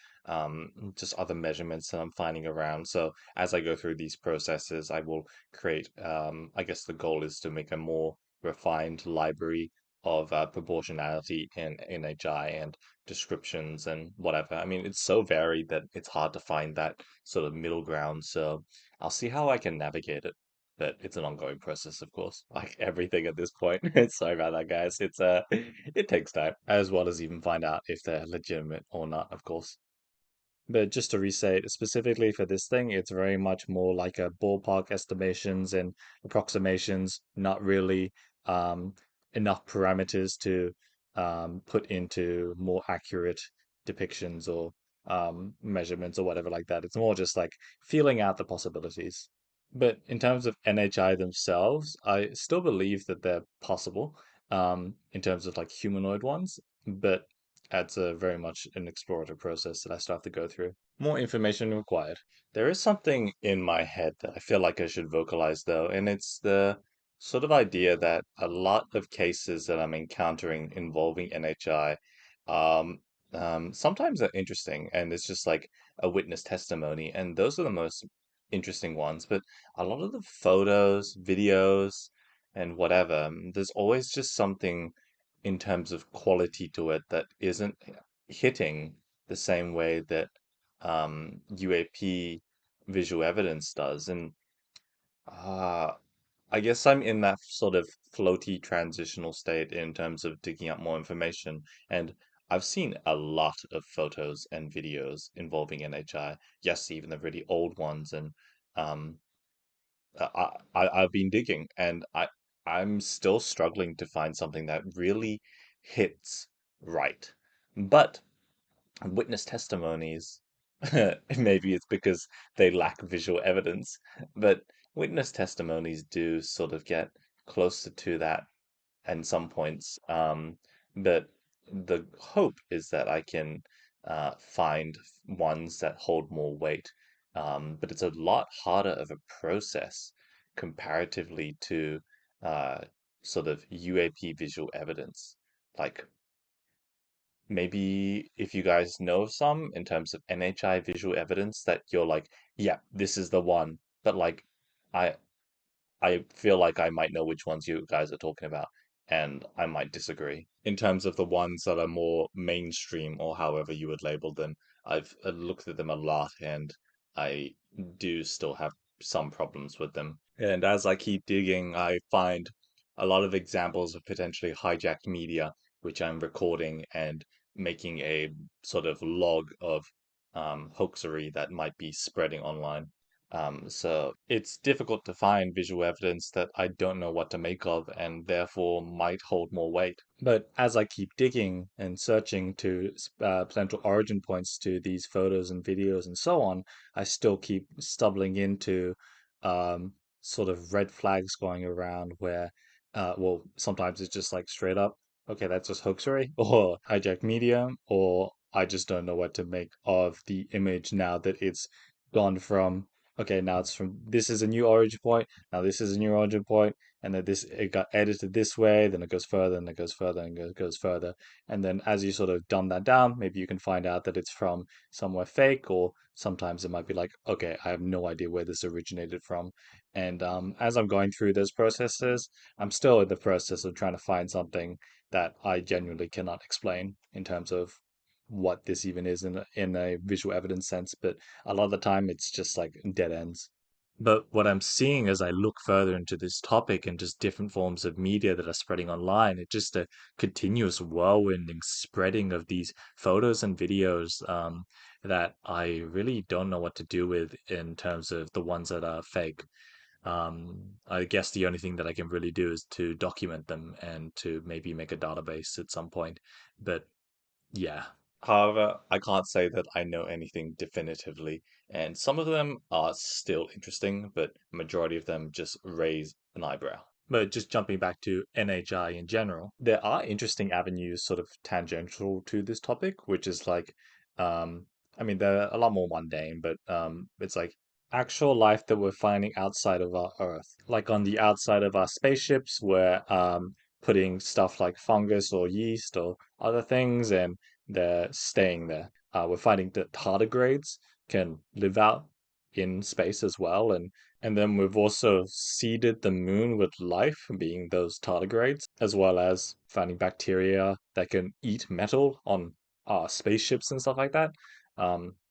just other measurements that I'm finding around. So as I go through these processes, I will create, I guess the goal is to make a more refined library of proportionality in NHI and descriptions and whatever. I mean, it's so varied that it's hard to find that sort of middle ground. So I'll see how I can navigate it. But it's an ongoing process, of course, like everything at this point. Sorry about that, guys. It's it takes time, as well as even find out if they're legitimate or not, of course. But just to restate, specifically for this thing, it's very much more like a ballpark estimations and approximations, not really um, enough parameters to put into more accurate depictions or measurements or whatever like that. It's more just like feeling out the possibilities. But in terms of NHI themselves, I still believe that they're possible in terms of like humanoid ones, but that's a very much an explorative process that I still have to go through. More information required. There is something in my head that I feel like I should vocalize though, and it's the sort of idea that a lot of cases that I'm encountering involving NHI, um, sometimes are interesting, and it's just like a witness testimony, and those are the most interesting ones. But a lot of the photos, videos, and whatever, there's always just something in terms of quality to it that isn't hitting the same way that UAP visual evidence does. And uh, I guess I'm in that sort of floaty transitional state in terms of digging up more information. And I've seen a lot of photos and videos involving NHI. Yes, even the really old ones. And um, I've been digging, and I'm still struggling to find something that really hits right. But witness testimonies, maybe it's because they lack visual evidence, but witness testimonies do sort of get closer to that and some points. But the hope is that I can find ones that hold more weight. But it's a lot harder of a process comparatively to uh, sort of UAP visual evidence. Like maybe if you guys know of some in terms of NHI visual evidence that you're like, yeah, this is the one. But like, I I feel like I might know which ones you guys are talking about, and I might disagree. In terms of the ones that are more mainstream, or however you would label them, I've looked at them a lot, and I do still have some problems with them. And as I keep digging, I find a lot of examples of potentially hijacked media, which I'm recording and making a sort of log of hoaxery that might be spreading online. So it's difficult to find visual evidence that I don't know what to make of and therefore might hold more weight. But as I keep digging and searching to potential origin points to these photos and videos and so on, I still keep stumbling into um, sort of red flags going around where, well, sometimes it's just like straight up, okay, that's just hoaxery, or hijacked media, or I just don't know what to make of the image now that it's gone from okay, now it's from this is a new origin point, now this is a new origin point, and then this it got edited this way, then it goes further, and it goes further, and goes further. And then as you sort of dumb that down, maybe you can find out that it's from somewhere fake, or sometimes it might be like, okay, I have no idea where this originated from. And as I'm going through those processes, I'm still in the process of trying to find something that I genuinely cannot explain in terms of what this even is in a visual evidence sense, but a lot of the time it's just like dead ends. But what I'm seeing as I look further into this topic and just different forms of media that are spreading online, it's just a continuous whirlwinding spreading of these photos and videos that I really don't know what to do with in terms of the ones that are fake. I guess the only thing that I can really do is to document them and to maybe make a database at some point. But yeah. However, I can't say that I know anything definitively, and some of them are still interesting, but majority of them just raise an eyebrow. But just jumping back to NHI in general, there are interesting avenues sort of tangential to this topic, which is like, I mean, they're a lot more mundane, but it's like actual life that we're finding outside of our Earth, like on the outside of our spaceships, we're putting stuff like fungus or yeast or other things, and they're staying there. We're finding that tardigrades can live out in space as well, and then we've also seeded the moon with life, being those tardigrades, as well as finding bacteria that can eat metal on our spaceships and stuff like that.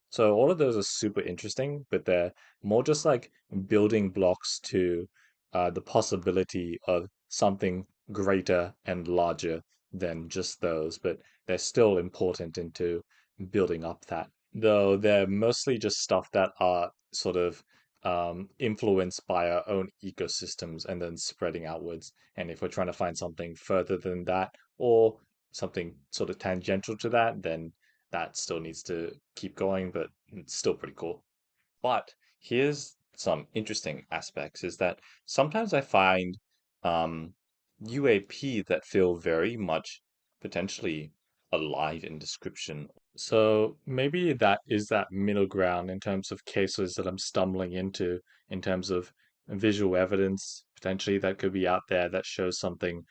So all of those are super interesting, but they're more just like building blocks to the possibility of something greater and larger than just those. But they're still important into building up that. Though they're mostly just stuff that are sort of influenced by our own ecosystems and then spreading outwards. And if we're trying to find something further than that or something sort of tangential to that, then that still needs to keep going, but it's still pretty cool. But here's some interesting aspects is that sometimes I find um, UAP that feel very much potentially alive in description. So maybe that is that middle ground in terms of cases that I'm stumbling into, in terms of visual evidence potentially that could be out there that shows something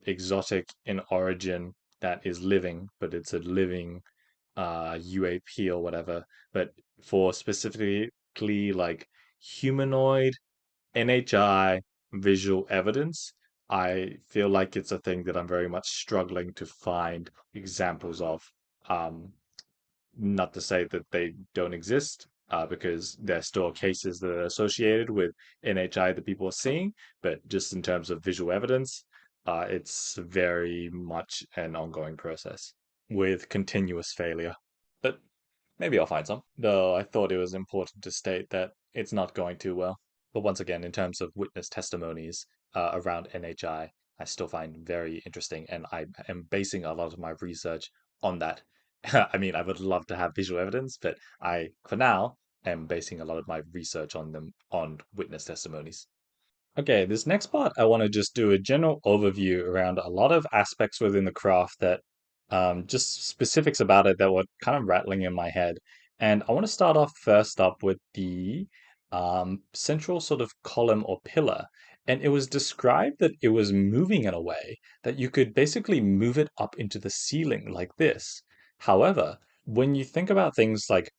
exotic in origin that is living, but it's a living UAP or whatever. But for specifically like humanoid NHI visual evidence, I feel like it's a thing that I'm very much struggling to find examples of. Um, Not to say that they don't exist, because there are still cases that are associated with NHI that people are seeing, but just in terms of visual evidence, it's very much an ongoing process with continuous failure. But maybe I'll find some. Though I thought it was important to state that it's not going too well. But once again, in terms of witness testimonies around NHI, I still find very interesting, and I am basing a lot of my research on that. I mean, I would love to have visual evidence, but I, for now, am basing a lot of my research on them on witness testimonies. Okay, this next part, I want to just do a general overview around a lot of aspects within the craft that just specifics about it that were kind of rattling in my head. And I want to start off first up with the central sort of column or pillar. And it was described that it was moving in a way that you could basically move it up into the ceiling like this. However, when you think about things like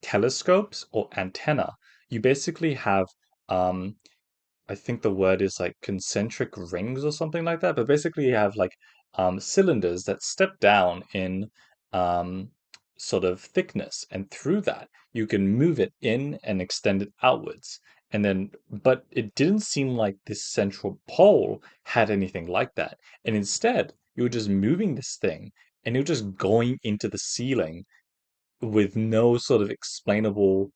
telescopes or antenna, you basically have um, I think the word is like concentric rings or something like that. But basically, you have like cylinders that step down in um, sort of thickness, and through that, you can move it in and extend it outwards. And then, but it didn't seem like this central pole had anything like that. And instead, you were just moving this thing and you're just going into the ceiling with no sort of explainable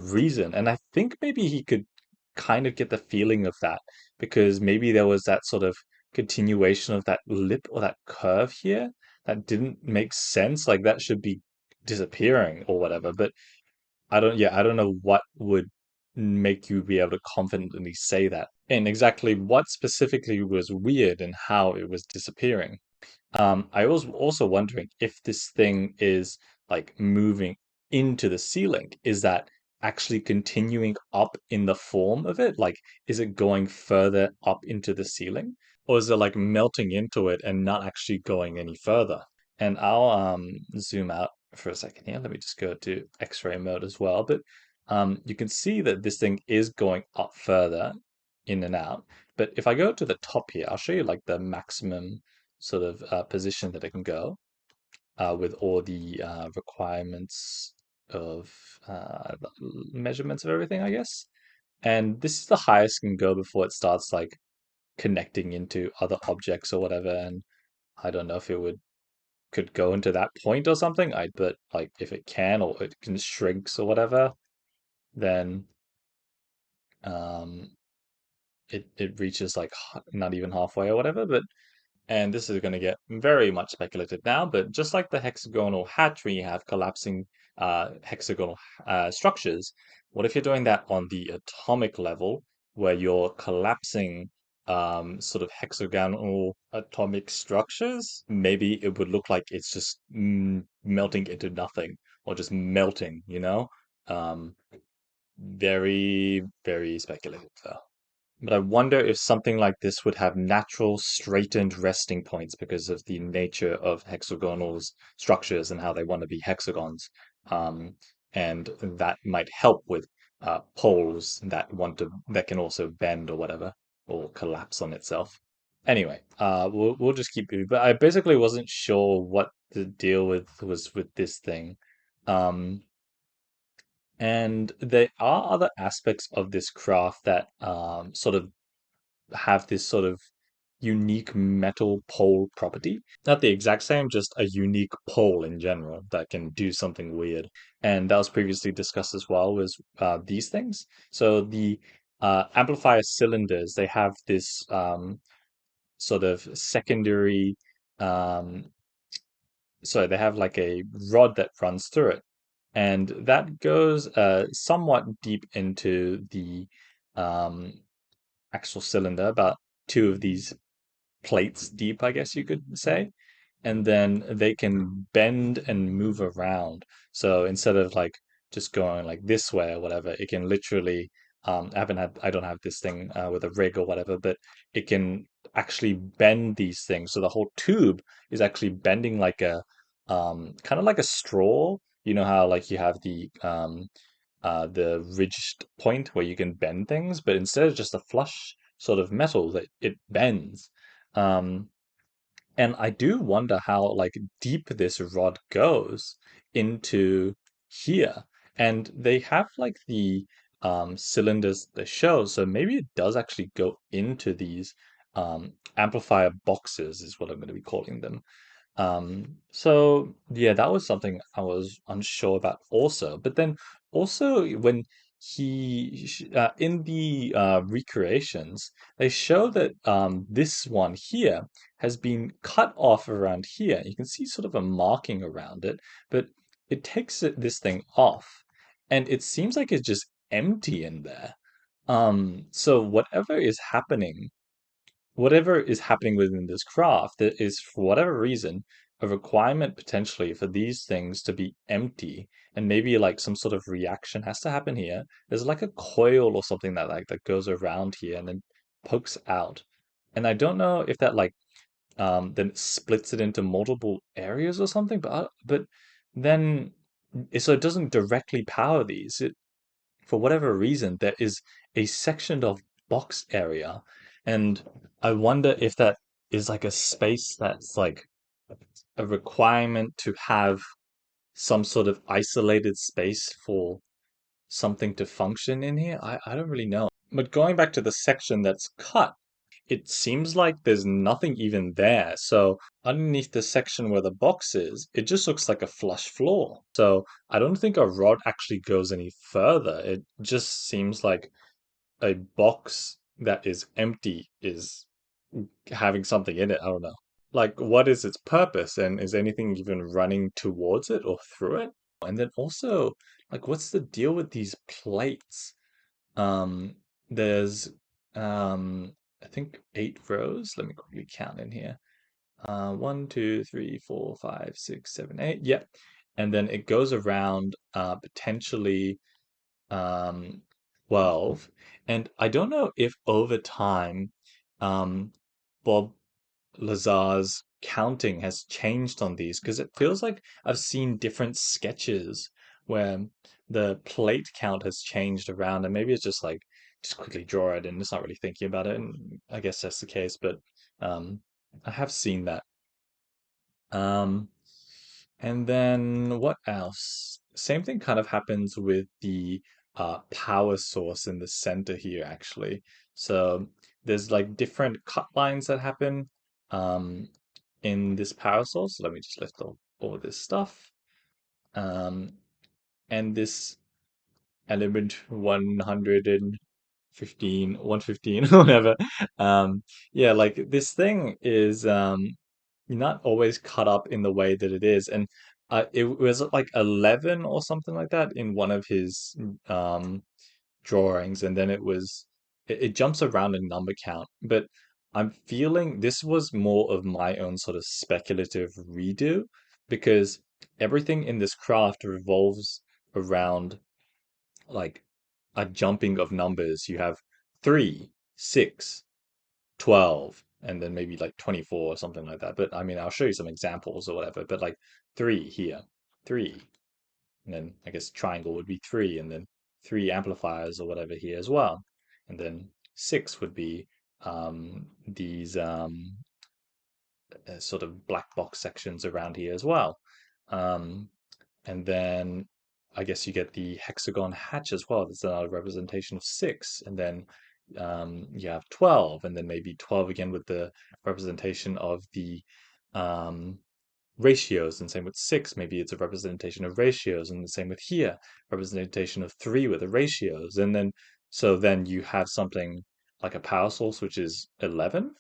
reason. And I think maybe he could kind of get the feeling of that because maybe there was that sort of continuation of that lip or that curve here that didn't make sense. Like that should be disappearing or whatever. But I don't know what would make you be able to confidently say that. And exactly what specifically was weird and how it was disappearing. I was also wondering if this thing is like moving into the ceiling. Is that actually continuing up in the form of it? Like, is it going further up into the ceiling? Or is it like melting into it and not actually going any further? And I'll zoom out for a second here. Let me just go to X-ray mode as well. But you can see that this thing is going up further in and out. But if I go to the top here, I'll show you like the maximum sort of position that it can go with all the requirements of measurements of everything, I guess. And this is the highest it can go before it starts like connecting into other objects or whatever. And I don't know if it would could go into that point or something. But like if it can or it can shrinks or whatever, then um it reaches like not even halfway or whatever. But And this is going to get very much speculative now, but just like the hexagonal hatch, where you have collapsing hexagonal structures, what if you're doing that on the atomic level, where you're collapsing sort of hexagonal atomic structures? Maybe it would look like it's just melting into nothing, or just melting, you know? Um, very, very speculative, though. But I wonder if something like this would have natural straightened resting points because of the nature of hexagonals structures and how they want to be hexagons. Um, and that might help with poles that can also bend or whatever, or collapse on itself. Anyway, we'll just keep moving. But I basically wasn't sure what the deal was with this thing. Um, and there are other aspects of this craft that sort of have this sort of unique metal pole property. Not the exact same, just a unique pole in general that can do something weird. And that was previously discussed as well, was these things. So the amplifier cylinders, they have this sort of secondary, um, so they have like a rod that runs through it. And that goes somewhat deep into the um, actual cylinder, about two of these plates deep, I guess you could say. And then they can bend and move around. So instead of like just going like this way or whatever, it can literally I don't have this thing with a rig or whatever, but it can actually bend these things. So the whole tube is actually bending like a kind of like a straw. You know how like you have the ridged point where you can bend things, but instead of just a flush sort of metal, that it bends. Um, and I do wonder how like deep this rod goes into here. And they have like the cylinders they show, so maybe it does actually go into these amplifier boxes, is what I'm going to be calling them. So yeah, that was something I was unsure about also. But then also when in the recreations, they show that this one here has been cut off around here. You can see sort of a marking around it, but it takes this thing off, and it seems like it's just empty in there. So whatever is happening within this craft, there is, for whatever reason, a requirement potentially for these things to be empty, and maybe like some sort of reaction has to happen here. There's like a coil or something that goes around here and then pokes out. And I don't know if that like then it splits it into multiple areas or something, but then so it doesn't directly power these. For whatever reason, there is a sectioned off box area. And I wonder if that is like a space that's like a requirement to have some sort of isolated space for something to function in here. I don't really know. But going back to the section that's cut, it seems like there's nothing even there. So underneath the section where the box is, it just looks like a flush floor. So I don't think a rod actually goes any further. It just seems like a box that is empty is having something in it. I don't know. Like, what is its purpose? And is anything even running towards it or through it? And then also, like, what's the deal with these plates? There's I think 8 rows. Let me quickly count in here. 1, 2, 3, 4, 5, 6, 7, 8. Yep. And then it goes around potentially um 12. And I don't know if over time um Bob Lazar's counting has changed on these, because it feels like I've seen different sketches where the plate count has changed around, and maybe it's just like just quickly draw it and it's not really thinking about it, and I guess that's the case, but um I have seen that. Um and then what else? Same thing kind of happens with the power source in the center here, actually. So there's like different cut lines that happen um, in this power source. Let me just lift all this stuff. Um, and this element 100 15, 115, whatever. Yeah, like this thing is not always cut up in the way that it is. And it was like 11 or something like that in one of his um drawings, and then it jumps around in number count. But I'm feeling this was more of my own sort of speculative redo, because everything in this craft revolves around like a jumping of numbers. You have 3, 6, 12, and then maybe like 24 or something like that. But I mean, I'll show you some examples or whatever. But like 3 here, 3, and then I guess triangle would be 3, and then 3 amplifiers or whatever here as well. And then 6 would be these sort of black box sections around here as well. Um, and then I guess you get the hexagon hatch as well. That's another representation of 6. And then you have 12, and then maybe 12 again with the representation of the um, ratios, and same with 6. Maybe it's a representation of ratios, and the same with here, representation of 3 with the ratios. And then, so then you have something like a power source, which is 11,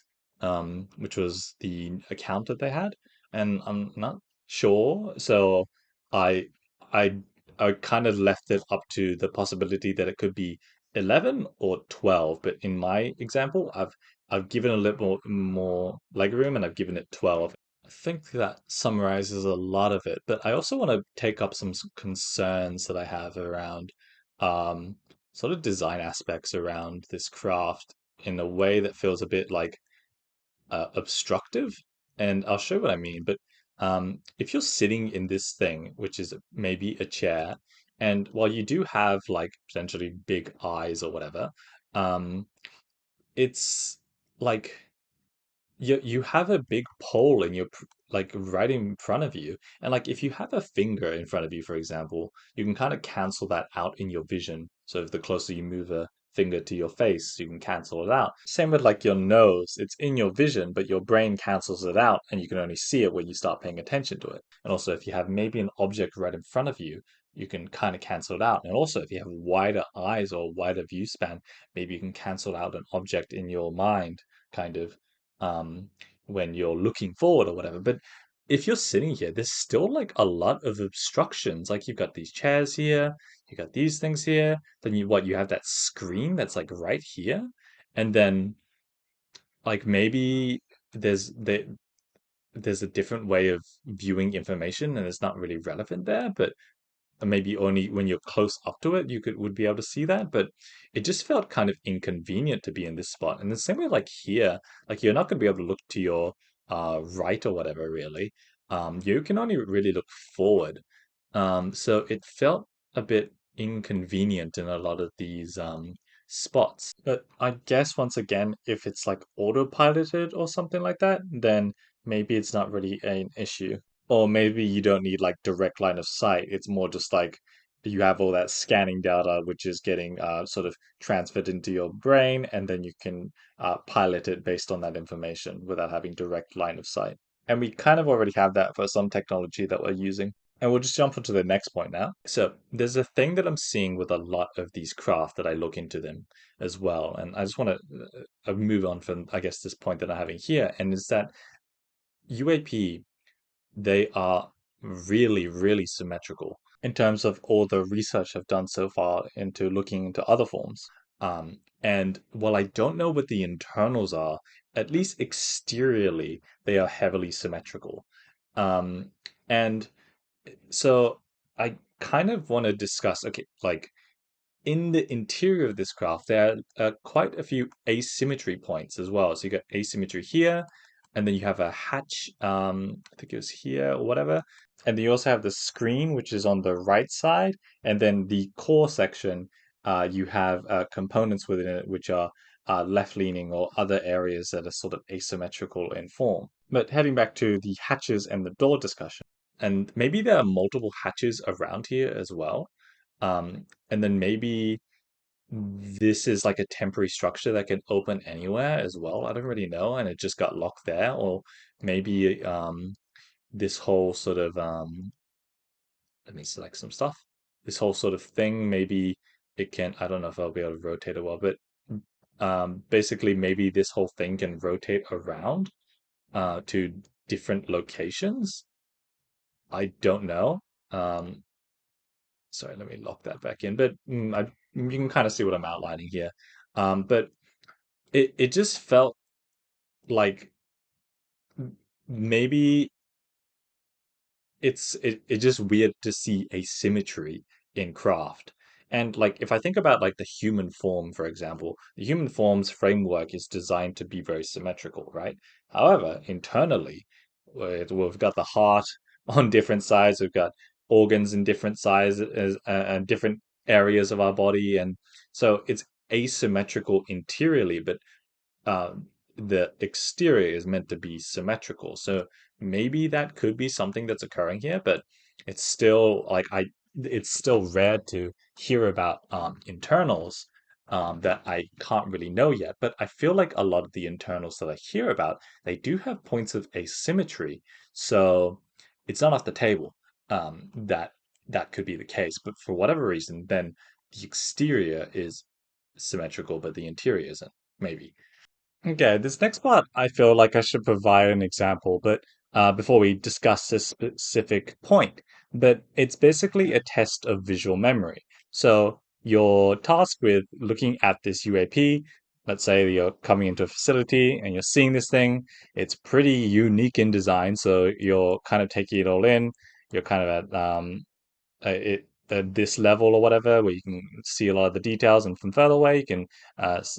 which was the account that they had. And I'm not sure. So I, I, I kind of left it up to the possibility that it could be 11 or 12. But in my example, I've given a little more leg room, and I've given it 12. I think that summarizes a lot of it, but I also want to take up some concerns that I have around um, sort of design aspects around this craft in a way that feels a bit like obstructive. And I'll show what I mean. But if you're sitting in this thing, which is maybe a chair, and while you do have like potentially big eyes or whatever, um, it's like you have a big pole in your like right in front of you, and like if you have a finger in front of you, for example, you can kind of cancel that out in your vision. So if the closer you move a finger to your face, you can cancel it out. Same with like your nose, it's in your vision, but your brain cancels it out, and you can only see it when you start paying attention to it. And also if you have maybe an object right in front of you, you can kind of cancel it out. And also if you have wider eyes or wider view span, maybe you can cancel out an object in your mind, kind of um, when you're looking forward or whatever. But if you're sitting here, there's still like a lot of obstructions. Like you've got these chairs here, you got these things here, then you have that screen that's like right here, and then like maybe there's there, there's a different way of viewing information, and it's not really relevant there, but maybe only when you're close up to it you would be able to see that. But it just felt kind of inconvenient to be in this spot. And the same way like here, like you're not going to be able to look to your right or whatever really. You can only really look forward. So it felt a bit inconvenient in a lot of these spots. But I guess once again, if it's like autopiloted or something like that, then maybe it's not really an issue. Or maybe you don't need like direct line of sight. It's more just like you have all that scanning data, which is getting sort of transferred into your brain, and then you can pilot it based on that information without having direct line of sight. And we kind of already have that for some technology that we're using. And we'll just jump onto the next point now. So there's a thing that I'm seeing with a lot of these craft that I look into them as well. And I just want to move on from, I guess, this point that I'm having here, and is that UAP, they are really, really symmetrical in terms of all the research I've done so far into looking into other forms. And while I don't know what the internals are, at least exteriorly, they are heavily symmetrical. Um, and so I kind of want to discuss, okay, like in the interior of this craft, there are quite a few asymmetry points as well. So you got asymmetry here, and then you have a hatch, I think it was here or whatever. And then you also have the screen, which is on the right side. And then the core section, you have components within it, which are left-leaning or other areas that are sort of asymmetrical in form. But heading back to the hatches and the door discussion, and maybe there are multiple hatches around here as well. And then maybe this is like a temporary structure that can open anywhere as well. I don't really know, and it just got locked there. Or maybe this whole sort of let me select some stuff. This whole sort of thing, maybe it can, I don't know if I'll be able to rotate it well, but Basically, maybe this whole thing can rotate around to different locations. I don't know. Um, Sorry, let me lock that back in. But you can kind of see what I'm outlining here. But it just felt like maybe it's just weird to see asymmetry in craft. And like if I think about like the human form, for example, the human form's framework is designed to be very symmetrical, right? However, internally, we've got the heart on different sides, we've got organs in different sizes and different areas of our body, and so it's asymmetrical interiorly, but um, the exterior is meant to be symmetrical. So maybe that could be something that's occurring here, but it's still like it's still rare to hear about internals that I can't really know yet. But I feel like a lot of the internals that I hear about, they do have points of asymmetry. So it's not off the table that that could be the case. But for whatever reason, then the exterior is symmetrical, but the interior isn't. Maybe. Okay, this next part, I feel like I should provide an example, but before we discuss this specific point, but it's basically a test of visual memory. So you're tasked with looking at this UAP. Let's say you're coming into a facility and you're seeing this thing. It's pretty unique in design, so you're kind of taking it all in. You're kind of at this level or whatever, where you can see a lot of the details, and from further away, you can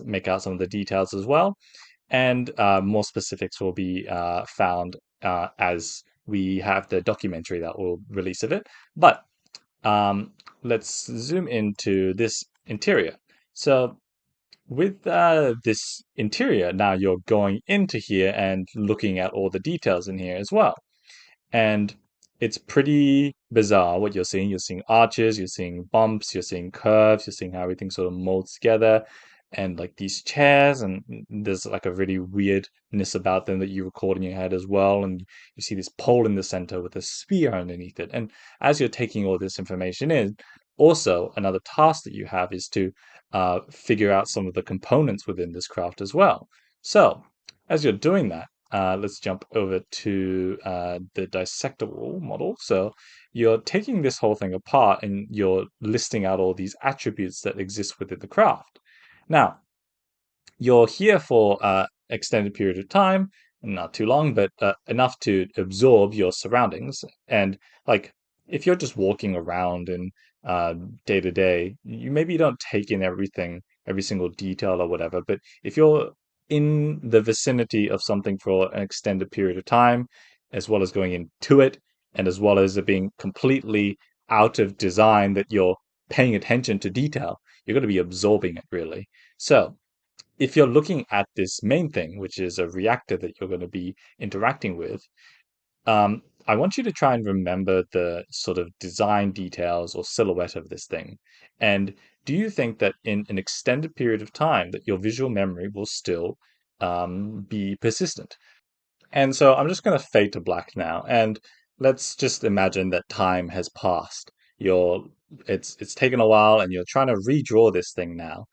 make out some of the details as well, and more specifics will be found as we have the documentary that will release of it. But um, let's zoom into this interior. So with this interior, now you're going into here and looking at all the details in here as well. And it's pretty bizarre what you're seeing. You're seeing arches, you're seeing bumps, you're seeing curves, you're seeing how everything sort of molds together, and like these chairs, and there's like a really weirdness about them that you record in your head as well. And you see this pole in the center with a spear underneath it. And as you're taking all this information in, also another task that you have is to figure out some of the components within this craft as well. So as you're doing that, let's jump over to the dissectable model. So you're taking this whole thing apart and you're listing out all these attributes that exist within the craft. Now, you're here for extended period of time, not too long, but enough to absorb your surroundings. And like, if you're just walking around and day to day, you maybe don't take in everything, every single detail or whatever. But if you're in the vicinity of something for an extended period of time, as well as going into it, and as well as it being completely out of design, that you're paying attention to detail, you're going to be absorbing it really. So if you're looking at this main thing, which is a reactor that you're going to be interacting with, I want you to try and remember the sort of design details or silhouette of this thing. And do you think that in an extended period of time that your visual memory will still be persistent? And so I'm just going to fade to black now, and let's just imagine that time has passed. You're it's taken a while, and you're trying to redraw this thing now.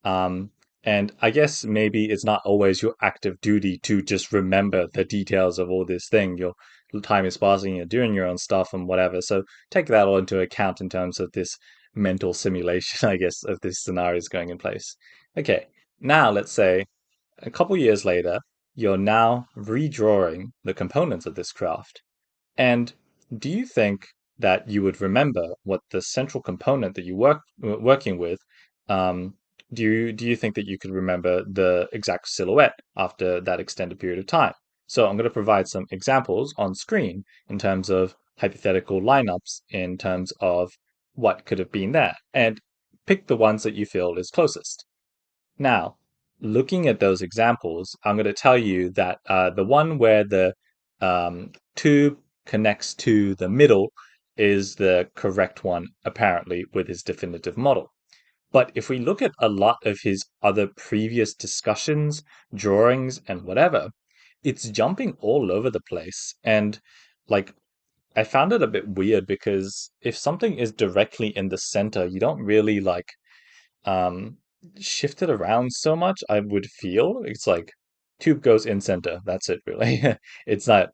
Um, and I guess maybe it's not always your active duty to just remember the details of all this thing. Your time is passing, you're doing your own stuff and whatever. So take that all into account in terms of this mental simulation, I guess, of this scenario is going in place. Okay, now let's say a couple years later, you're now redrawing the components of this craft. And do you think that you would remember what the central component that you working with? Um, do you think that you could remember the exact silhouette after that extended period of time? So I'm going to provide some examples on screen in terms of hypothetical lineups in terms of what could have been there, and pick the ones that you feel is closest. Now, looking at those examples, I'm going to tell you that the one where the tube connects to the middle is the correct one, apparently, with his definitive model. But if we look at a lot of his other previous discussions, drawings, and whatever, it's jumping all over the place. And like, I found it a bit weird because if something is directly in the center, you don't really like shifted around so much, I would feel it's like tube goes in center. That's it, really. It's not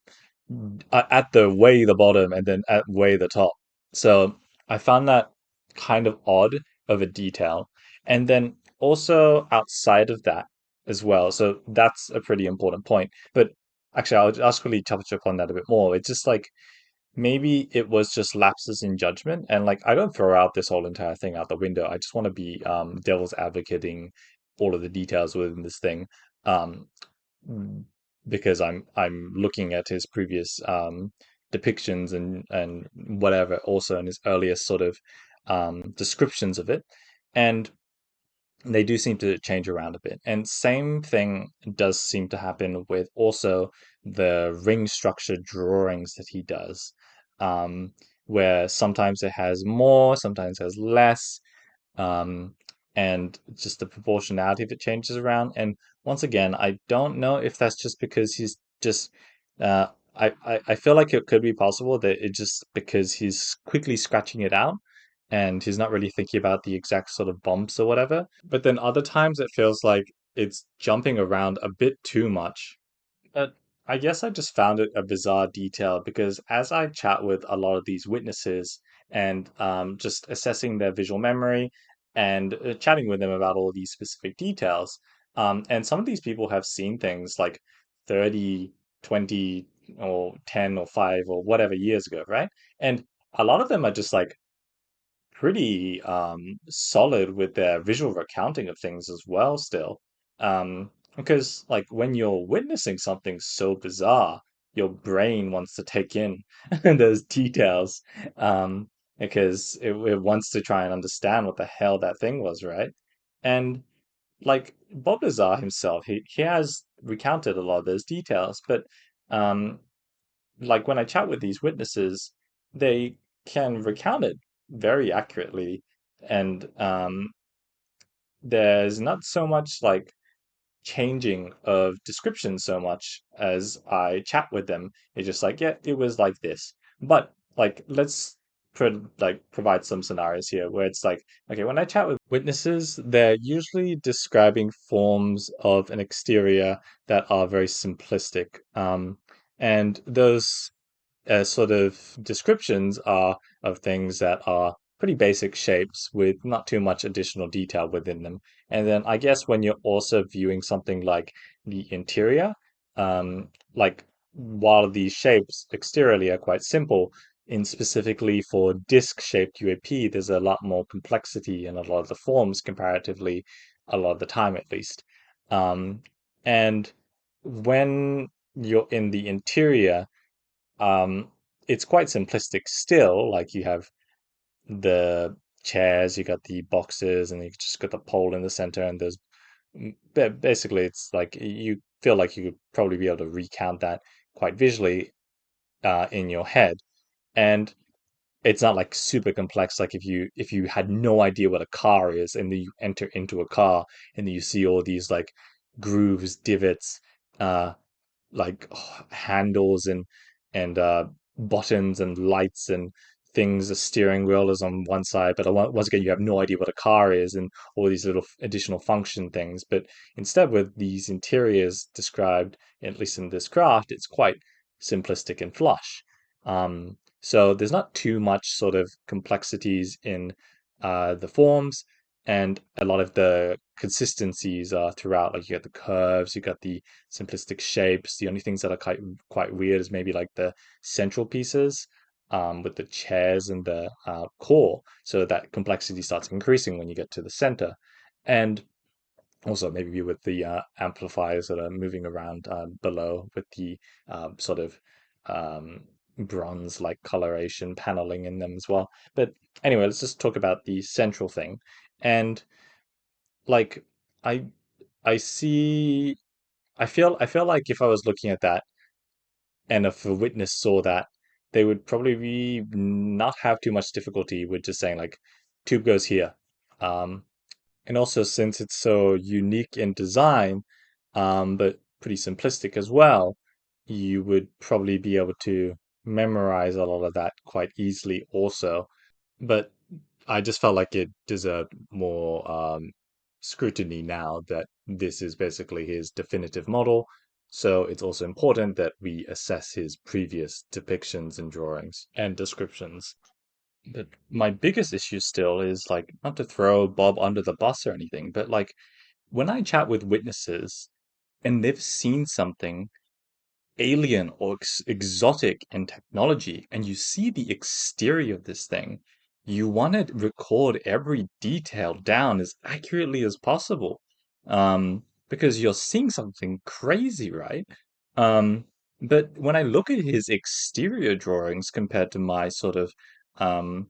at the way the bottom and then at way the top. So I found that kind of odd of a detail. And then also outside of that as well. So that's a pretty important point. But actually, I'll just really touch upon that a bit more. It's just like maybe it was just lapses in judgment, and like I don't throw out this whole entire thing out the window. I just want to be devil's advocating all of the details within this thing, um mm, because I'm looking at his previous depictions and whatever, also in his earliest sort of descriptions of it, and they do seem to change around a bit. And same thing does seem to happen with also the ring structure drawings that he does, um, where sometimes it has more, sometimes it has less, um, and just the proportionality of it changes around. And once again, I don't know if that's just because he's just. Uh, I feel like it could be possible that it just because he's quickly scratching it out and he's not really thinking about the exact sort of bumps or whatever. But then other times it feels like it's jumping around a bit too much. But I guess I just found it a bizarre detail because as I chat with a lot of these witnesses and just assessing their visual memory and chatting with them about all these specific details, and some of these people have seen things like 30, 20, or 10 or 5 or whatever years ago, right? And a lot of them are just like pretty solid with their visual recounting of things as well still. Because like when you're witnessing something so bizarre, your brain wants to take in those details, um, because it wants to try and understand what the hell that thing was, right? And like Bob Lazar himself, he has recounted a lot of those details, but um, like when I chat with these witnesses, they can recount it very accurately, and there's not so much like changing of description so much as I chat with them. It's just like, yeah, it was like this. But like, let's provide some scenarios here where it's like, okay, when I chat with witnesses, they're usually describing forms of an exterior that are very simplistic. And those sort of descriptions are of things that are pretty basic shapes with not too much additional detail within them. And then I guess when you're also viewing something like the interior, like while these shapes exteriorly are quite simple, in specifically for disc-shaped UAP, there's a lot more complexity in a lot of the forms comparatively, a lot of the time at least. Um, and when you're in the interior, um, it's quite simplistic still. Like you have the chairs, you got the boxes, and you just got the pole in the center, and there's basically it's like you feel like you could probably be able to recount that quite visually in your head. And it's not like super complex. Like if you had no idea what a car is, and then you enter into a car, and then you see all these like grooves, divots, uh, like handles and buttons and lights and things. The steering wheel is on one side, but once again, you have no idea what a car is and all these little additional function things. But instead, with these interiors described, at least in this craft, it's quite simplistic and flush. So there's not too much sort of complexities in the forms, and a lot of the consistencies are throughout. Like you got the curves, you got the simplistic shapes. The only things that are quite weird is maybe like the central pieces, with the chairs and the core. So that complexity starts increasing when you get to the center, and also maybe with the amplifiers that are moving around below with the sort of um, bronze-like coloration paneling in them as well. But anyway, let's just talk about the central thing, and like I I see I feel like if I was looking at that and if a witness saw that, they would probably not have too much difficulty with just saying like tube goes here. Um, and also since it's so unique in design, but pretty simplistic as well, you would probably be able to memorize a lot of that quite easily also. But I just felt like it deserved more scrutiny now that this is basically his definitive model. So it's also important that we assess his previous depictions and drawings and descriptions. But my biggest issue still is like not to throw Bob under the bus or anything, but like when I chat with witnesses and they've seen something alien or exotic in technology and you see the exterior of this thing, you want to record every detail down as accurately as possible. Because you're seeing something crazy, right? Um, but when I look at his exterior drawings compared to my sort of um,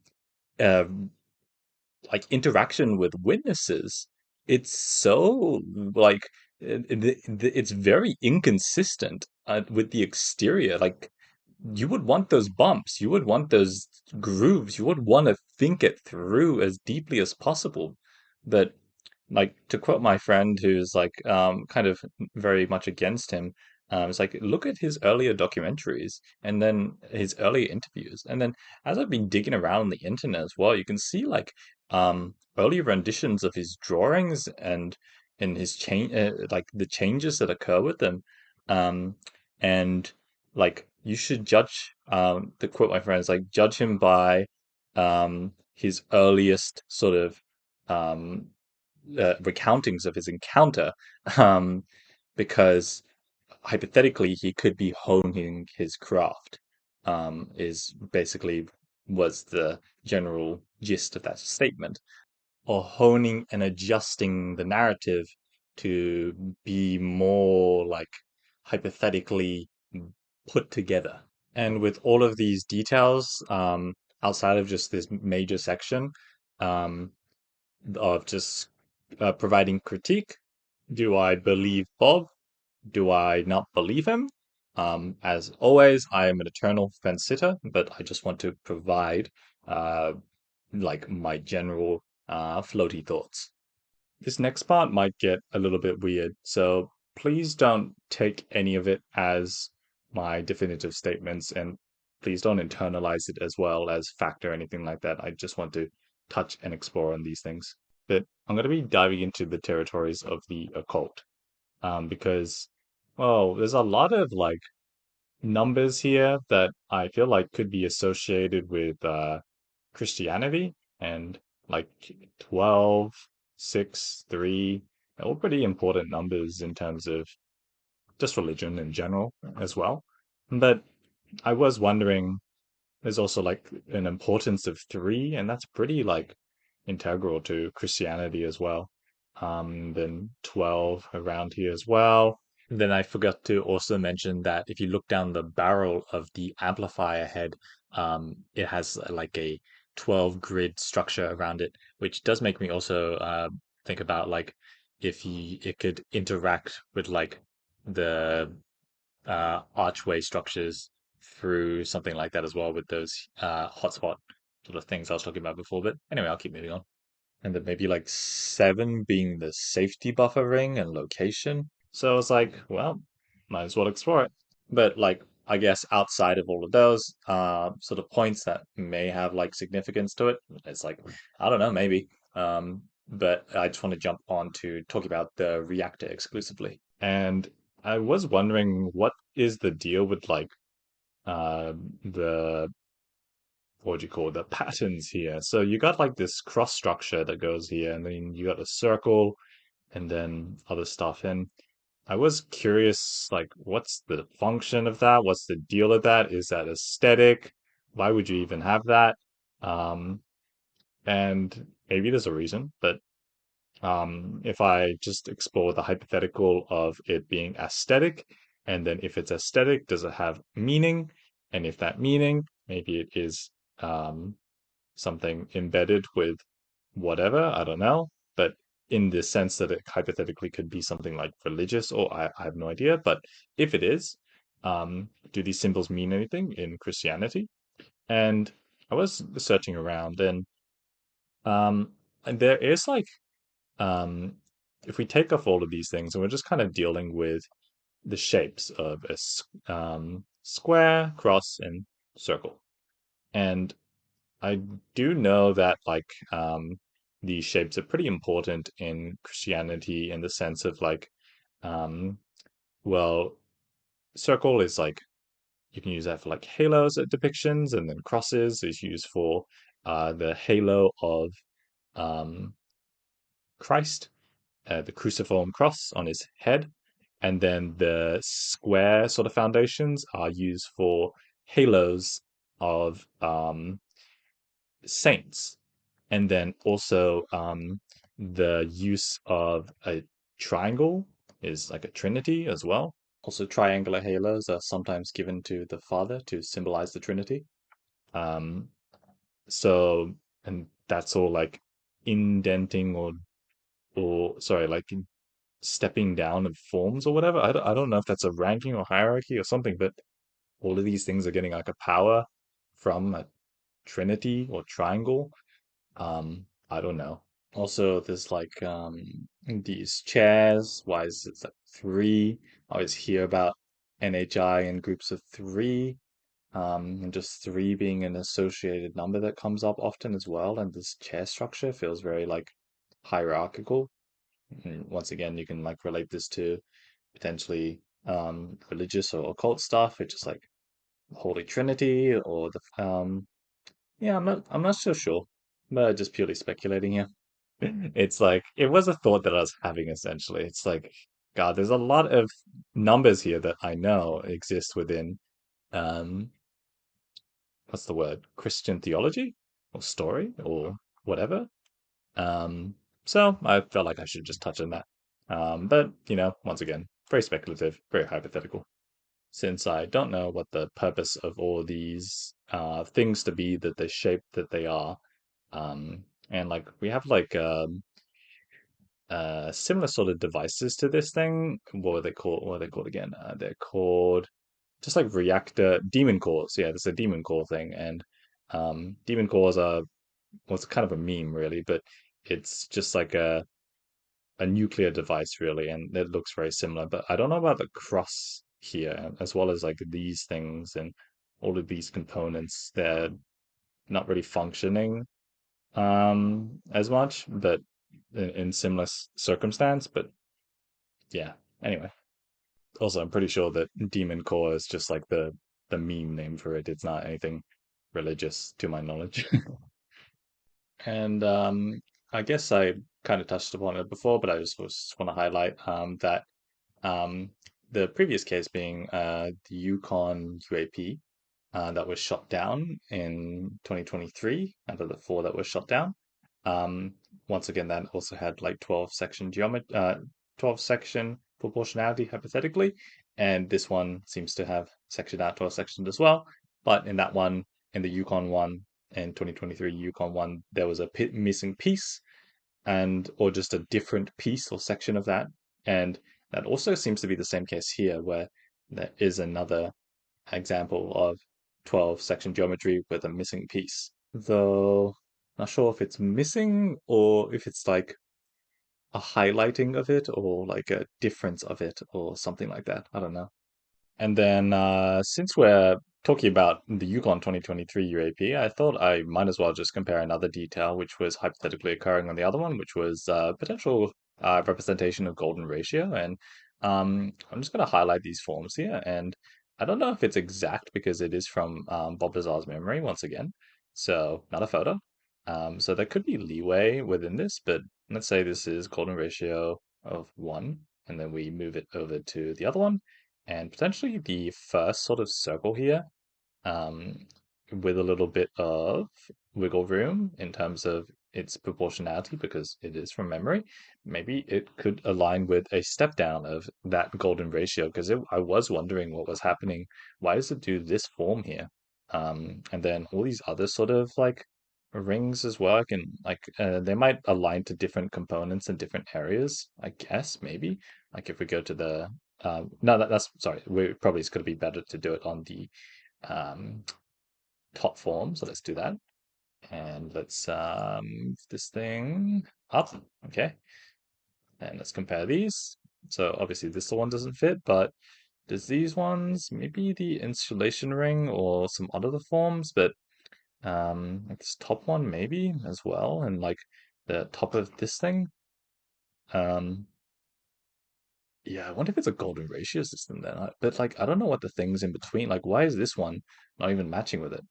uh, like interaction with witnesses, it's so like it's very inconsistent with the exterior. Like you would want those bumps, you would want those grooves, you would want to think it through as deeply as possible. But like to quote my friend who's like kind of very much against him, it's like look at his earlier documentaries and then his earlier interviews, and then as I've been digging around the internet as well, you can see like early renditions of his drawings and his change like the changes that occur with them, um and like you should judge to quote my friends, like judge him by his earliest sort of um recountings of his encounter, um because hypothetically he could be honing his craft, is basically was the general gist of that statement, or honing and adjusting the narrative to be more like hypothetically put together. And with all of these details, outside of just this major section, um, of just providing critique, do I believe Bob? Do I not believe him? As always, I am an eternal fence sitter, but I just want to provide uh, like my general floaty thoughts. This next part might get a little bit weird, so please don't take any of it as my definitive statements, and please don't internalize it as well as fact or anything like that. I just want to touch and explore on these things. But I'm going to be diving into the territories of the occult, because, well, there's a lot of like numbers here that I feel like could be associated with Christianity, and like 12, 6, 3, all pretty important numbers in terms of just religion in general as well. But I was wondering, there's also like an importance of 3, and that's pretty like integral to Christianity as well. Then 12 around here as well. Then I forgot to also mention that if you look down the barrel of the amplifier head, it has like a 12 grid structure around it, which does make me also think about like if it could interact with like the archway structures through something like that as well with those hotspot sort of things I was talking about before. But anyway, I'll keep moving on. And then maybe like 7 being the safety buffer ring and location. So I was like, well, might as well explore it. But like, I guess outside of all of those sort of points that may have like significance to it, it's like, I don't know, maybe. But I just want to jump on to talk about the reactor exclusively. And I was wondering what is the deal with like uh, the what do you call it, the patterns here. So you got like this cross structure that goes here, and then you got a circle, and then other stuff. And I was curious, like, what's the function of that? What's the deal of that? Is that aesthetic? Why would you even have that? Um, and maybe there's a reason, but if I just explore the hypothetical of it being aesthetic, and then if it's aesthetic, does it have meaning? And if that meaning, maybe it is um, something embedded with whatever, I don't know. But in the sense that it hypothetically could be something like religious, or I have no idea. But if it is, do these symbols mean anything in Christianity? And I was searching around, and there is like um, if we take off all of these things and we're just kind of dealing with the shapes of a square, cross, and circle. And I do know that like these shapes are pretty important in Christianity in the sense of like, um, well, circle is like you can use that for like halos depictions, and then crosses is used for the halo of um, Christ, the cruciform cross on his head, and then the square sort of foundations are used for halos of saints, and then also the use of a triangle is like a trinity as well. Also, triangular halos are sometimes given to the Father to symbolize the Trinity. Um, so, and that's all like indenting or sorry, like stepping down of forms or whatever. I don't know if that's a ranking or hierarchy or something, but all of these things are getting like a power from a trinity or triangle. I don't know. Also, there's like these chairs. Why is it like three? I always hear about NHI in groups of three, and just three being an associated number that comes up often as well. And this chair structure feels very like hierarchical. And once again, you can like relate this to potentially religious or occult stuff, which is like Holy Trinity or the yeah, I'm not so sure, but just purely speculating here. It's like it was a thought that I was having essentially. It's like, God, there's a lot of numbers here that I know exist within um what's the word? Christian theology or story or whatever. Um so I felt like I should just touch on that. But once again, very speculative, very hypothetical. Since I don't know what the purpose of all these things to be that they shape that they are. And like we have like similar sort of devices to this thing. What were they called? What are they called again? They're called just like reactor demon cores. Yeah, there's a demon core thing, and demon cores are well, it's kind of a meme really, but it's just like a nuclear device really, and it looks very similar. But I don't know about the cross here, as well as like these things and all of these components. They're not really functioning as much, but in similar circumstance. But yeah, anyway. Also, I'm pretty sure that Demon Core is just like the meme name for it. It's not anything religious, to my knowledge. And I guess I kind of touched upon it before, but I just want to highlight that um, the previous case being the Yukon UAP that was shot down in 2023 out of the four that were shot down. Um, Once again, that also had like 12 section 12 section proportionality hypothetically, and this one seems to have section out 12 sections as well. But in that one, in the Yukon one, in 2023 Yukon one, there was a missing piece, and or just a different piece or section of that, and that also seems to be the same case here, where there is another example of 12 section geometry with a missing piece. Though, not sure if it's missing or if it's like a highlighting of it or like a difference of it or something like that. I don't know. And then, since we're talking about the Yukon 2023 UAP, I thought I might as well just compare another detail which was hypothetically occurring on the other one, which was potential representation of golden ratio. And I'm just going to highlight these forms here. And I don't know if it's exact because it is from Bob Lazar's memory once again, so not a photo. So there could be leeway within this, but let's say this is golden ratio of 1, and then we move it over to the other one and potentially the first sort of circle here, um, with a little bit of wiggle room in terms of its proportionality because it is from memory. Maybe it could align with a step down of that golden ratio because I was wondering what was happening. Why does it do this form here? And then all these other sort of like rings as well. I can like they might align to different components in different areas. I guess maybe like if we go to the no, that's sorry. We probably it's going to be better to do it on the um, top form. So let's do that. And let's move this thing up. Okay. And let's compare these. So obviously this one doesn't fit, but does these ones, maybe the insulation ring or some other forms, but like this top one maybe as well. And like the top of this thing. Um, yeah, I wonder if it's a golden ratio system then. But like, I don't know what the things in between. Like, why is this one not even matching with it?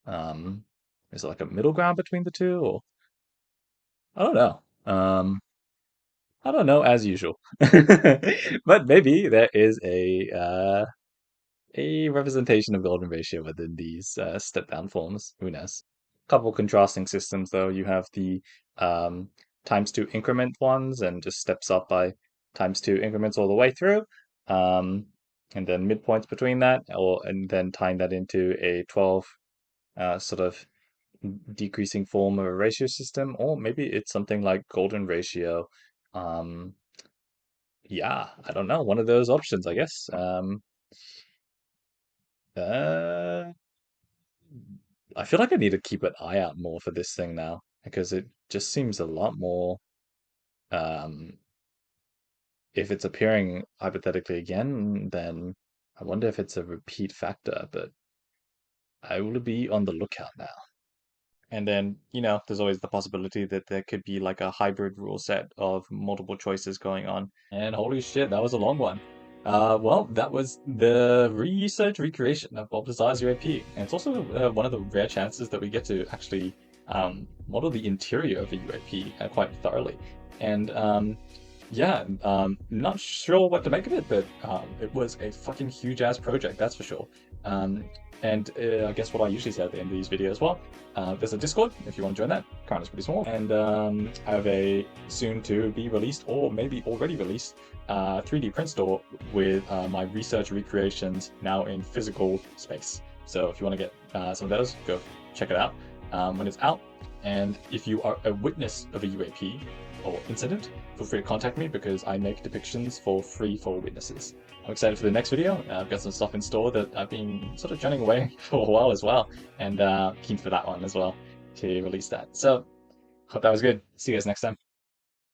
Um, is it like a middle ground between the two, or I don't know. I don't know as usual, but maybe there is a representation of golden ratio within these step down forms. Who knows? Couple contrasting systems though. You have the um, times two increment ones, and just steps up by times two increments all the way through, um, and then midpoints between that, or and then tying that into a 12 sort of decreasing form of a ratio system, or maybe it's something like golden ratio. Um, yeah, I don't know. One of those options, I guess. Uh, I feel like I need to keep an eye out more for this thing now because it just seems a lot more. Um, if it's appearing hypothetically again, then I wonder if it's a repeat factor, but I will be on the lookout now. And then, there's always the possibility that there could be like a hybrid rule set of multiple choices going on. And holy shit, that was a long one. Well, that was the research recreation of Bob Lazar's UAP. And it's also one of the rare chances that we get to actually model the interior of a UAP quite thoroughly. And yeah, not sure what to make of it, but it was a fucking huge ass project, that's for sure. Um, and I guess what I usually say at the end of these videos, well, there's a Discord if you want to join that. Currently it's pretty small, and I have a soon to be released or maybe already released 3D print store with my research recreations now in physical space. So if you want to get some of those, go check it out when it's out. And if you are a witness of a UAP or incident, feel free to contact me because I make depictions for free for witnesses. I'm excited for the next video. I've got some stuff in store that I've been sort of churning away for a while as well, and keen for that one as well to release that. So, hope that was good. See you guys next time.